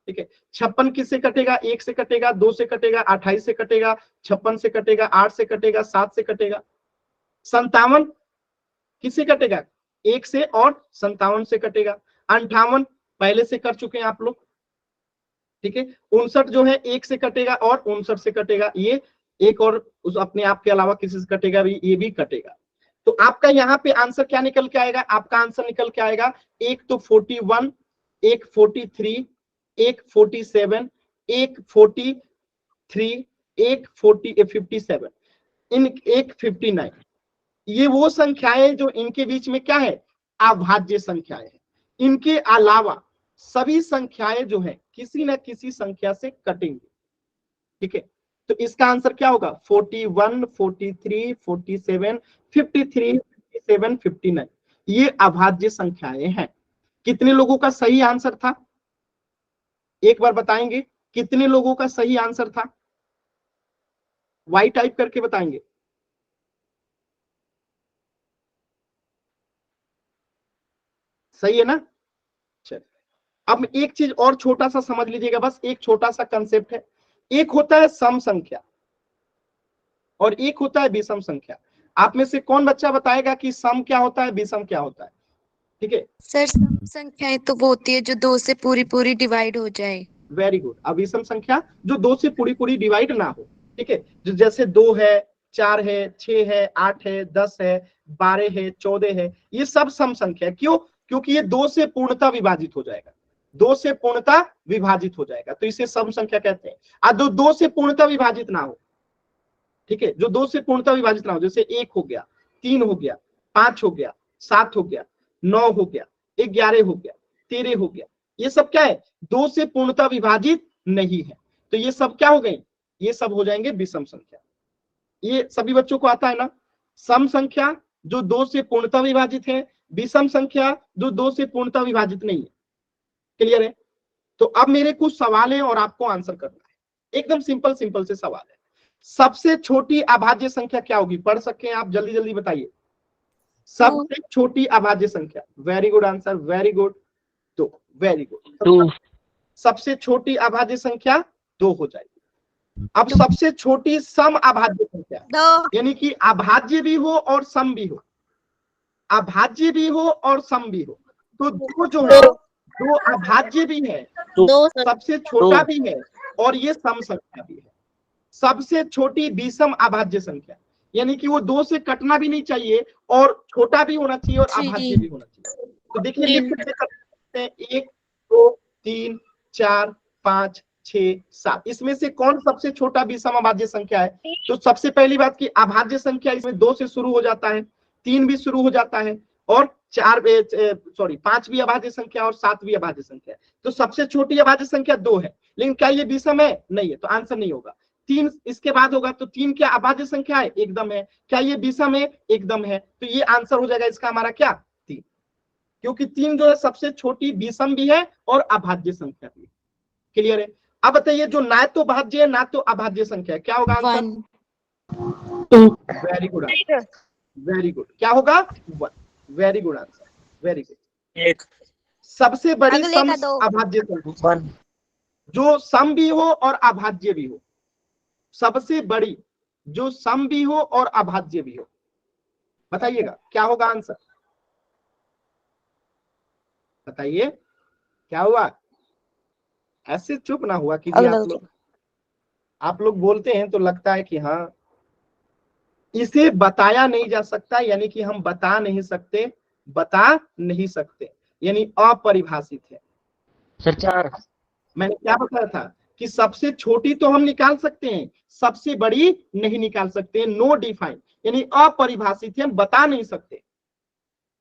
S1: ठीक है। 56 किससे कटेगा, एक से कटेगा, दो से कटेगा, 28 से कटेगा, 56 से कटेगा, 8 से कटेगा, 7 से कटेगा। 57 किससे कटेगा, एक से और 57 से कटेगा। 58 पहले से कर चुके हैं आप लोग, ठीक है। 59 जो है एक से कटेगा और 59 से कटेगा, ये एक और उस अपने आप के अलावा किसी से कटेगा भी, ये भी कटेगा। तो आपका यहाँ पे आंसर क्या निकल के आएगा, आपका आंसर निकल के आएगा एक तो 41, एक 43, एक 47, एक 43, एक 57, इन एक 59। ये वो संख्याएं जो इनके बीच में क्या है, अभाज्य संख्याएं हैं। इनके अलावा सभी संख्याएं जो है किसी न किसी संख्या से कटेंगे, ठीक है। तो इसका आंसर क्या होगा, 41, 43, 47, 53, 57, 59, ये अभाज्य संख्याएं हैं। कितने लोगों का सही आंसर था, एक बार बताएंगे कितने लोगों का सही आंसर था, वाई टाइप करके बताएंगे। सही है ना, चल अब एक चीज और छोटा सा समझ लीजिएगा, बस एक छोटा सा कंसेप्ट है। एक होता है सम संख्या और एक होता है विषम संख्या। आप में से कौन बच्चा बताएगा कि सम क्या होता है, विषम क्या होता है? ठीक है
S3: सर सम संख्याएं तो वो होती है जो 2 से पूरी पूरी डिवाइड हो जाए।
S1: Very good. अब विषम संख्या जो 2 से पूरी पूरी डिवाइड ना हो। ठीक है, जो जैसे 2 है, 4 है, 6 है, 8 है, 10 है, 12 है, 14 है, ये सब सम संख्या है। क्यों? क्योंकि ये 2 से पूर्णता विभाजित हो जाएगा, 2 से पूर्णता विभाजित हो जाएगा, तो इसे सम संख्या कहते हैं। अब जो 2 से पूर्णता विभाजित ना हो, ठीक है, जो 2 से पूर्णता विभाजित ना हो, जैसे 1 हो गया, 3 हो गया, 5 हो गया, 7 हो गया, 9 हो गया, 11 हो गया, 13 हो गया, ये सब क्या है? 2 से पूर्णता विभाजित नहीं है, तो ये सब क्या हो गए? ये सब हो जाएंगे विषम संख्या। ये सभी बच्चों को आता है ना? सम संख्या जो 2 से पूर्णता विभाजित है, विषम संख्या जो 2 से पूर्णता विभाजित नहीं है। क्लियर है? तो अब मेरे कुछ सवाल है और आपको आंसर करना है। एकदम सिंपल सिंपल से सवाल है। सबसे छोटी अभाज्य संख्या क्या होगी? पढ़ सके आप? जल्दी जल्दी बताइए। सबसे छोटी अभाज्य संख्या। Very good answer, very good. तो वेरी गुड, सबसे छोटी अभाज्य संख्या 2 हो जाएगी। अब सबसे छोटी सम अभाज्य संख्या, यानी कि अभाज्य भी हो और सम भी हो, अभाज्य भी हो और सम भी हो, तो 2 जो है, 2 अभाज्य भी है,
S4: 2
S1: सबसे छोटा भी है और ये सम संख्या भी है। सबसे छोटी विषम अभाज्य संख्या, यानी कि वो 2 से कटना भी नहीं चाहिए और छोटा भी होना चाहिए और अभाज्य भी होना चाहिए। तो देखिए लिख सकते हैं 1 2 3 4 5 6 7, इसमें से कौन सबसे छोटा विषम अभाज्य संख्या है? तो सबसे पहली बात की अभाज्य संख्या इसमें 2 से शुरू हो जाता है, 3 भी शुरू हो जाता है और 5 भी अभाज्य संख्या और 7 भी अभाज्य संख्या है। तो सबसे छोटी अभाज्य संख्या 2 है, लेकिन क्या ये विषम है? नहीं है, तो आंसर नहीं होगा। 3 इसके बाद होगा, तो 3 क्या अभाज्य संख्या है? एकदम है। क्या ये विषम है? एकदम है। तो ये आंसर हो जाएगा इसका हमारा क्या? 3, क्योंकि 3 जो है सबसे छोटी विषम भी है और अभाज्य संख्या भी है। क्लियर है? अब बताइए जो ना तो भाज्य है ना तो अभाज्य संख्या है, क्या होगा answer? Very good answer, very good. क्या होगा? 1। Very good answer, very good. सबसे बड़ी सम अभाज्य संख्या जो सम भी हो और अभाज्य भी हो, सबसे बड़ी जो सम भी हो और अभाज्य भी हो, बताइएगा क्या होगा आंसर? बताइए क्या हुआ? ऐसे चुप ना हुआ कीजिए आप लोग बोलते हैं तो लगता है कि हाँ, इसे बताया नहीं जा सकता, यानी कि हम बता नहीं सकते, बता नहीं सकते, यानी अपरिभाषित है।
S5: सर 4।
S1: मैंने क्या बताया था कि सबसे छोटी तो हम निकाल सकते हैं, सबसे बड़ी नहीं निकाल सकते, नो डिफाइन, यानी अपरिभाषित है, हम बता नहीं सकते।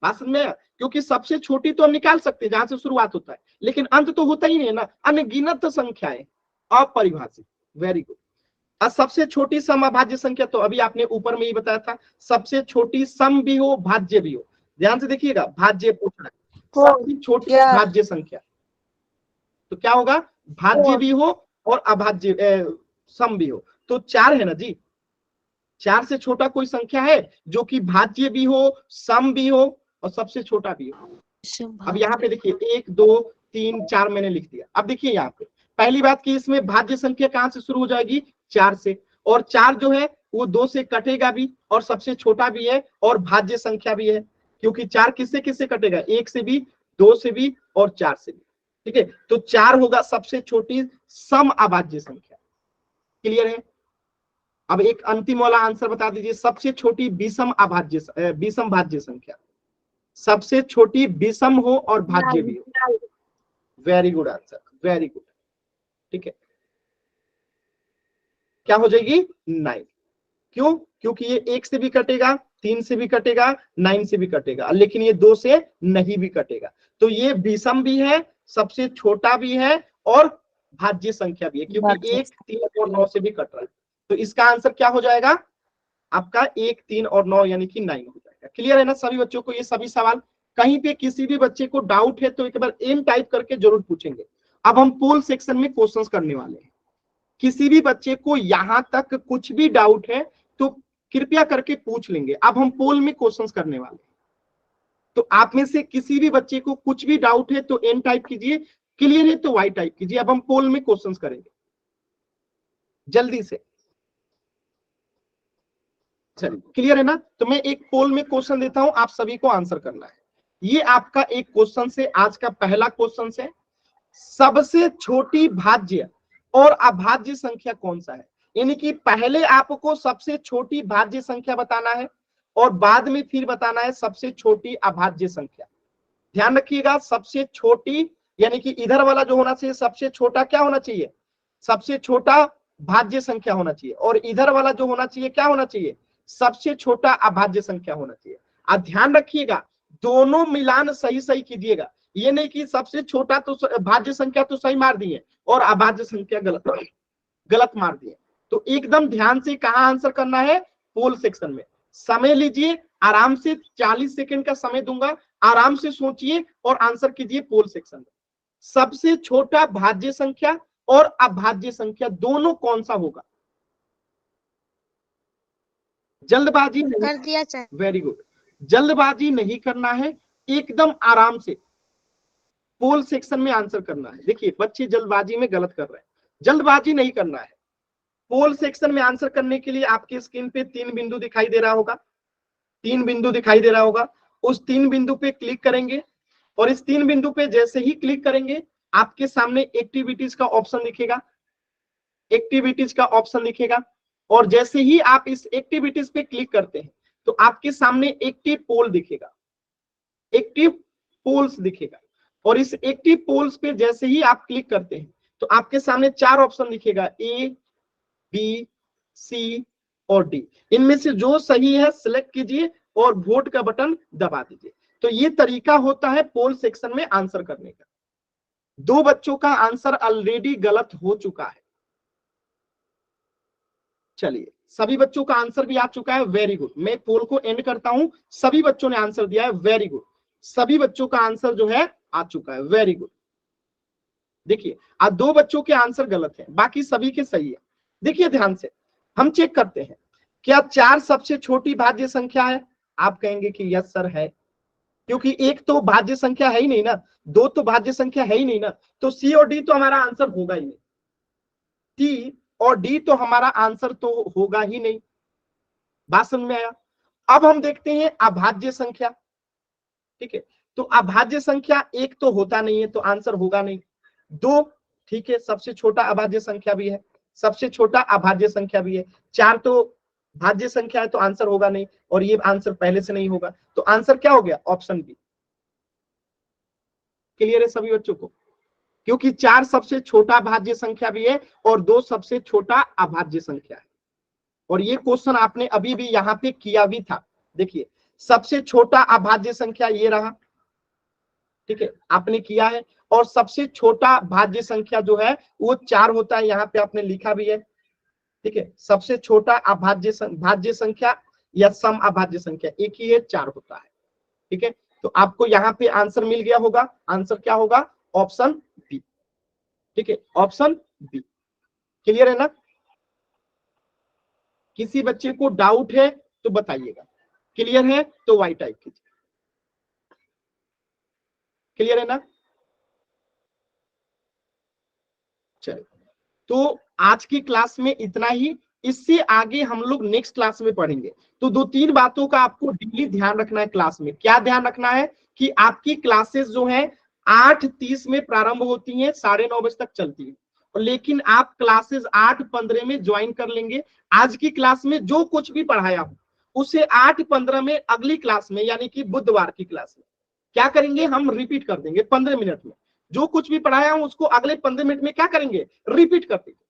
S1: बात समझ में? क्योंकि सबसे छोटी तो हम निकाल सकते हैं जहां से शुरुआत होता है, लेकिन अंत तो होता ही नहीं है ना, अनगिनत संख्याएं, अपरिभाषित। Very good. अब सबसे छोटी सम अभाज्य संख्या, तो अभी आपने ऊपर में ही बताया था, सबसे छोटी सम भी हो भाज्य भी हो। ध्यान से देखिएगा, भाज्य पूछ रहा है, सबसे छोटी भाज्य संख्या, तो क्या होगा? भाज्य भी हो और अभाज्य सम भी हो, तो 4 है ना जी। 4 से छोटा कोई संख्या है जो कि भाज्य भी हो, सम भी हो और सबसे छोटा भी हो? अब यहाँ पे देखिए 1 2 3 4 मैंने लिख दिया। अब देखिए यहाँ पे पहली बात कि इसमें भाज्य संख्या कहां से शुरू हो जाएगी? 4 से, और 4 जो है वो 2 से कटेगा भी और सबसे छोटा भी है और भाज्य संख्या भी है, क्योंकि 4 किससे किससे कटेगा? 1 से भी, 2 से भी और 4 से भी। ठीक है, तो 4 होगा सबसे छोटी सम अभाज्य संख्या। क्लियर है? अब एक अंतिम वाला आंसर बता दीजिए, सबसे छोटी विषम अभाज्य विषम भाज्य संख्या, सबसे छोटी विषम हो और भाज्य भी हो। Very good answer, very good. ठीक है, क्या हो जाएगी? 9। क्यों? क्योंकि ये 1 से भी कटेगा, 3 से भी कटेगा, 9 से भी कटेगा, लेकिन ये 2 से नहीं भी कटेगा, तो ये विषम भी है, सबसे छोटा भी है और भाज्य संख्या भी है, क्योंकि 1 3 और 9 से भी कट रहा है। तो इसका आंसर क्या हो जाएगा आपका? 1 3 और 9 यानी कि 9 हो जाएगा। क्लियर है ना सभी बच्चों को? ये सभी सवाल, कहीं पे किसी भी बच्चे को डाउट है तो एक बार एम टाइप करके जरूर पूछेंगे। अब हम पोल सेक्शन में क्वेश्चंस करने वाले हैं, किसी भी बच्चे को यहां तक कुछ भी डाउट है तो कृपया करके पूछ लेंगे। अब हम पोल में क्वेश्चंस करने वाले हैं, तो आप में से किसी भी बच्चे को कुछ भी डाउट है तो एन टाइप कीजिए, क्लियर है तो वाई टाइप कीजिए। अब हम पोल में क्वेश्चंस करेंगे। जल्दी से। चलिए क्लियर है ना। तो मैं एक पोल में क्वेश्चन देता हूं, आप सभी को आंसर करना है। ये आपका एक क्वेश्चन से, आज का पहला क्वेश्चन से, सबसे छोटी भाज्य और अभाज्य संख्या कौन सा है। यानी कि पहले आपको सबसे छोटी भाज्य संख्या बताना है और बाद में फिर बताना है सबसे छोटी अभाज्य संख्या। ध्यान रखिएगा, सबसे छोटी यानी कि इधर वाला जो होना चाहिए सबसे छोटा क्या होना चाहिए, सबसे छोटा भाज्य संख्या होना चाहिए, और इधर वाला जो होना चाहिए क्या होना चाहिए, सबसे छोटा अभाज्य संख्या होना चाहिए। अब ध्यान रखिएगा, दोनों मिलान सही सही कीजिएगा। ये नहीं कि सबसे छोटा तो भाज्य संख्या तो सही मार दिए और अभाज्य संख्या गलत मार दिए। तो एकदम ध्यान से कहाँ आंसर करना है, पोल सेक्शन में। समय लीजिए आराम से, 40 सेकंड का समय दूंगा, आराम से सोचिए और आंसर कीजिए पोल सेक्शन में। सबसे छोटा भाज्य संख्या और अभाज्य संख्या दोनों कौन सा होगा। जल्दबाजी नहीं,
S4: कर दिया सर।
S1: वेरी गुड, जल्दबाजी नहीं करना है, एकदम आराम से पोल सेक्शन में आंसर करना है। देखिए बच्चे जल्दबाजी में गलत कर रहे हैं, जल्दबाजी नहीं करना है। पोल सेक्शन में आंसर करने के लिए आपकी स्क्रीन पे 3 बिंदु दिखाई दे रहा होगा, 3 बिंदु दिखाई दे रहा होगा। उस 3 बिंदु पे क्लिक करेंगे और इस 3 बिंदु पे जैसे ही क्लिक करेंगे आपके सामने एक्टिविटीज का ऑप्शन दिखेगा, एक्टिविटीज का ऑप्शन दिखेगा। और जैसे ही आप इस एक्टिविटीज पे क्लिक करते हैं तो आपके सामने एक्टिव पोल दिखेगा, एक्टिव पोल्स दिखेगा। और इस एक्टिव पोल्स पे जैसे ही आप क्लिक करते हैं तो आपके सामने 4 ऑप्शन दिखेगा, ए, बी, सी और डी। इनमें से जो सही है सिलेक्ट कीजिए और वोट का बटन दबा दीजिए। तो ये तरीका होता है पोल सेक्शन में आंसर करने का। 2 बच्चों का आंसर ऑलरेडी गलत हो चुका है। चलिए सभी बच्चों का आंसर भी आ चुका है, वेरी गुड। मैं पोल को एंड करता हूं, सभी बच्चों ने आंसर दिया है, वेरी गुड। सभी बच्चों का आंसर जो है आ चुका है, वेरी गुड। देखिए आज 2 बच्चों के आंसर गलत है, बाकी सभी के सही है। देखिए ध्यान से हम चेक करते हैं, क्या 4 सबसे छोटी भाज्य संख्या है। आप कहेंगे कि यस सर है, क्योंकि एक तो भाज्य संख्या है ही नहीं ना, 2 तो भाज्य संख्या है ही नहीं ना, तो सी और डी तो हमारा आंसर होगा ही नहीं, सी और डी तो हमारा आंसर तो होगा ही नहीं। बात समझ में आया। अब हम देखते हैं अभाज्य संख्या, ठीक है। तो अभाज्य संख्या 1 तो होता नहीं है तो आंसर होगा नहीं, 2 ठीक है, सबसे छोटा अभाज्य संख्या भी है, सबसे छोटा अभाज्य संख्या भी है, 4 तो भाज्य संख्या है तो आंसर होगा नहीं, और ये आंसर पहले से नहीं होगा। तो आंसर क्या हो गया, ऑप्शन बी। क्लियर है सभी बच्चों को, क्योंकि 4 सबसे छोटा भाज्य संख्या भी है और 2 सबसे छोटा अभाज्य संख्या है। और ये क्वेश्चन आपने अभी भी यहाँ पे किया भी था। देखिए सबसे छोटा अभाज्य संख्या ये रहा, ठीक है, आपने किया है। और सबसे छोटा भाज्य संख्या जो है वो 4 होता है, यहाँ पे आपने लिखा भी है, ठीक है। सबसे छोटा अभाज्य भाज्य संख्या या सम अभाज्य संख्या एक ही है, 4 होता है, ठीक है। तो आपको यहाँ पे आंसर मिल गया होगा, आंसर क्या होगा, ऑप्शन बी, ठीक है, ऑप्शन बी। क्लियर है ना। किसी बच्चे को डाउट है तो बताइएगा, क्लियर है तो वाई टाइप कीजिए। क्लियर है ना। चलिए तो आज की क्लास में इतना ही, इससे आगे हम लोग नेक्स्ट क्लास में पढ़ेंगे। तो 2-3 बातों का आपको डेली ध्यान रखना है क्लास में। क्या ध्यान रखना है कि आपकी क्लासेस जो है 8:30 में प्रारंभ होती हैं, 9:30 बजे तक चलती है, लेकिन आप क्लासेस 8:15 में ज्वाइन कर लेंगे। आज की क्लास में जो कुछ भी पढ़ाया हो उसे 8:15 में अगली क्लास में यानी कि बुधवार की क्लास में क्या करेंगे, हम रिपीट कर देंगे 15 मिनट में। जो कुछ भी पढ़ाया हूं उसको अगले 15 मिनट में क्या करेंगे, रिपीट कर देंगे।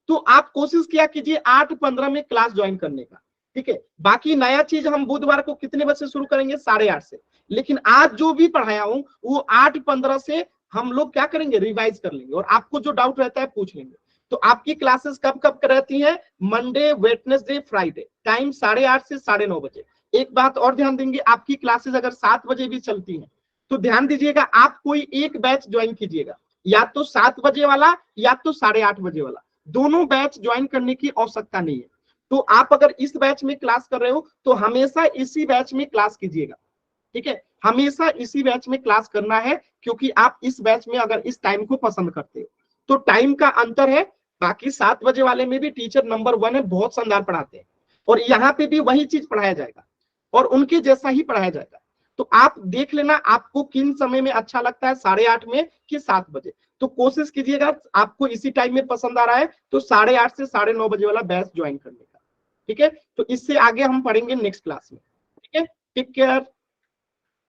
S1: तो आप कोशिश किया कीजिए 8:15 में क्लास ज्वाइन करने का, ठीक है। बाकी नया चीज हम बुधवार को कितने बजे से शुरू करेंगे, 8:30 से। लेकिन आज जो भी पढ़ाया हूं वो 8:15 से हम लोग क्या करेंगे, रिवाइज कर लेंगे, और आपको जो डाउट रहता है पूछ लेंगे। तो आपकी क्लासेस कब कब रहती है, मंडे, वेडनेसडे, फ्राइडे, टाइम 8:30 से 9:30 बजे। एक बात और ध्यान देंगे, आपकी क्लासेस अगर 7 बजे भी चलती है तो ध्यान दीजिएगा आप कोई एक बैच ज्वाइन कीजिएगा, या तो 7 बजे वाला या तो 8:30 बजे वाला, दोनों बैच ज्वाइन करने की आवश्यकता नहीं है। तो आप अगर इस बैच में क्लास कर रहे हो तो हमेशा इसी बैच में क्लास कीजिएगा, ठीक है, हमेशा इसी बैच में क्लास करना है, क्योंकि आप इस बैच में अगर इस टाइम को पसंद करते हो तो टाइम का अंतर है, बाकी 7 बजे वाले में भी टीचर नंबर 1 है, बहुत शानदार पढ़ाते हैं, और यहाँ पे भी वही चीज पढ़ाया जाएगा और उनके जैसा ही पढ़ाया जाएगा। तो आप देख लेना आपको किन समय में अच्छा लगता है, 8:30 में कि 7 बजे। तो कोशिश कीजिएगा आपको इसी टाइम में पसंद आ रहा है तो 8:30 से 9:30 बजे वाला बैच ज्वाइन करने का। ठीक है, तो इससे आगे हम पढ़ेंगे नेक्स्ट क्लास में। ठीक है, टेक केयर।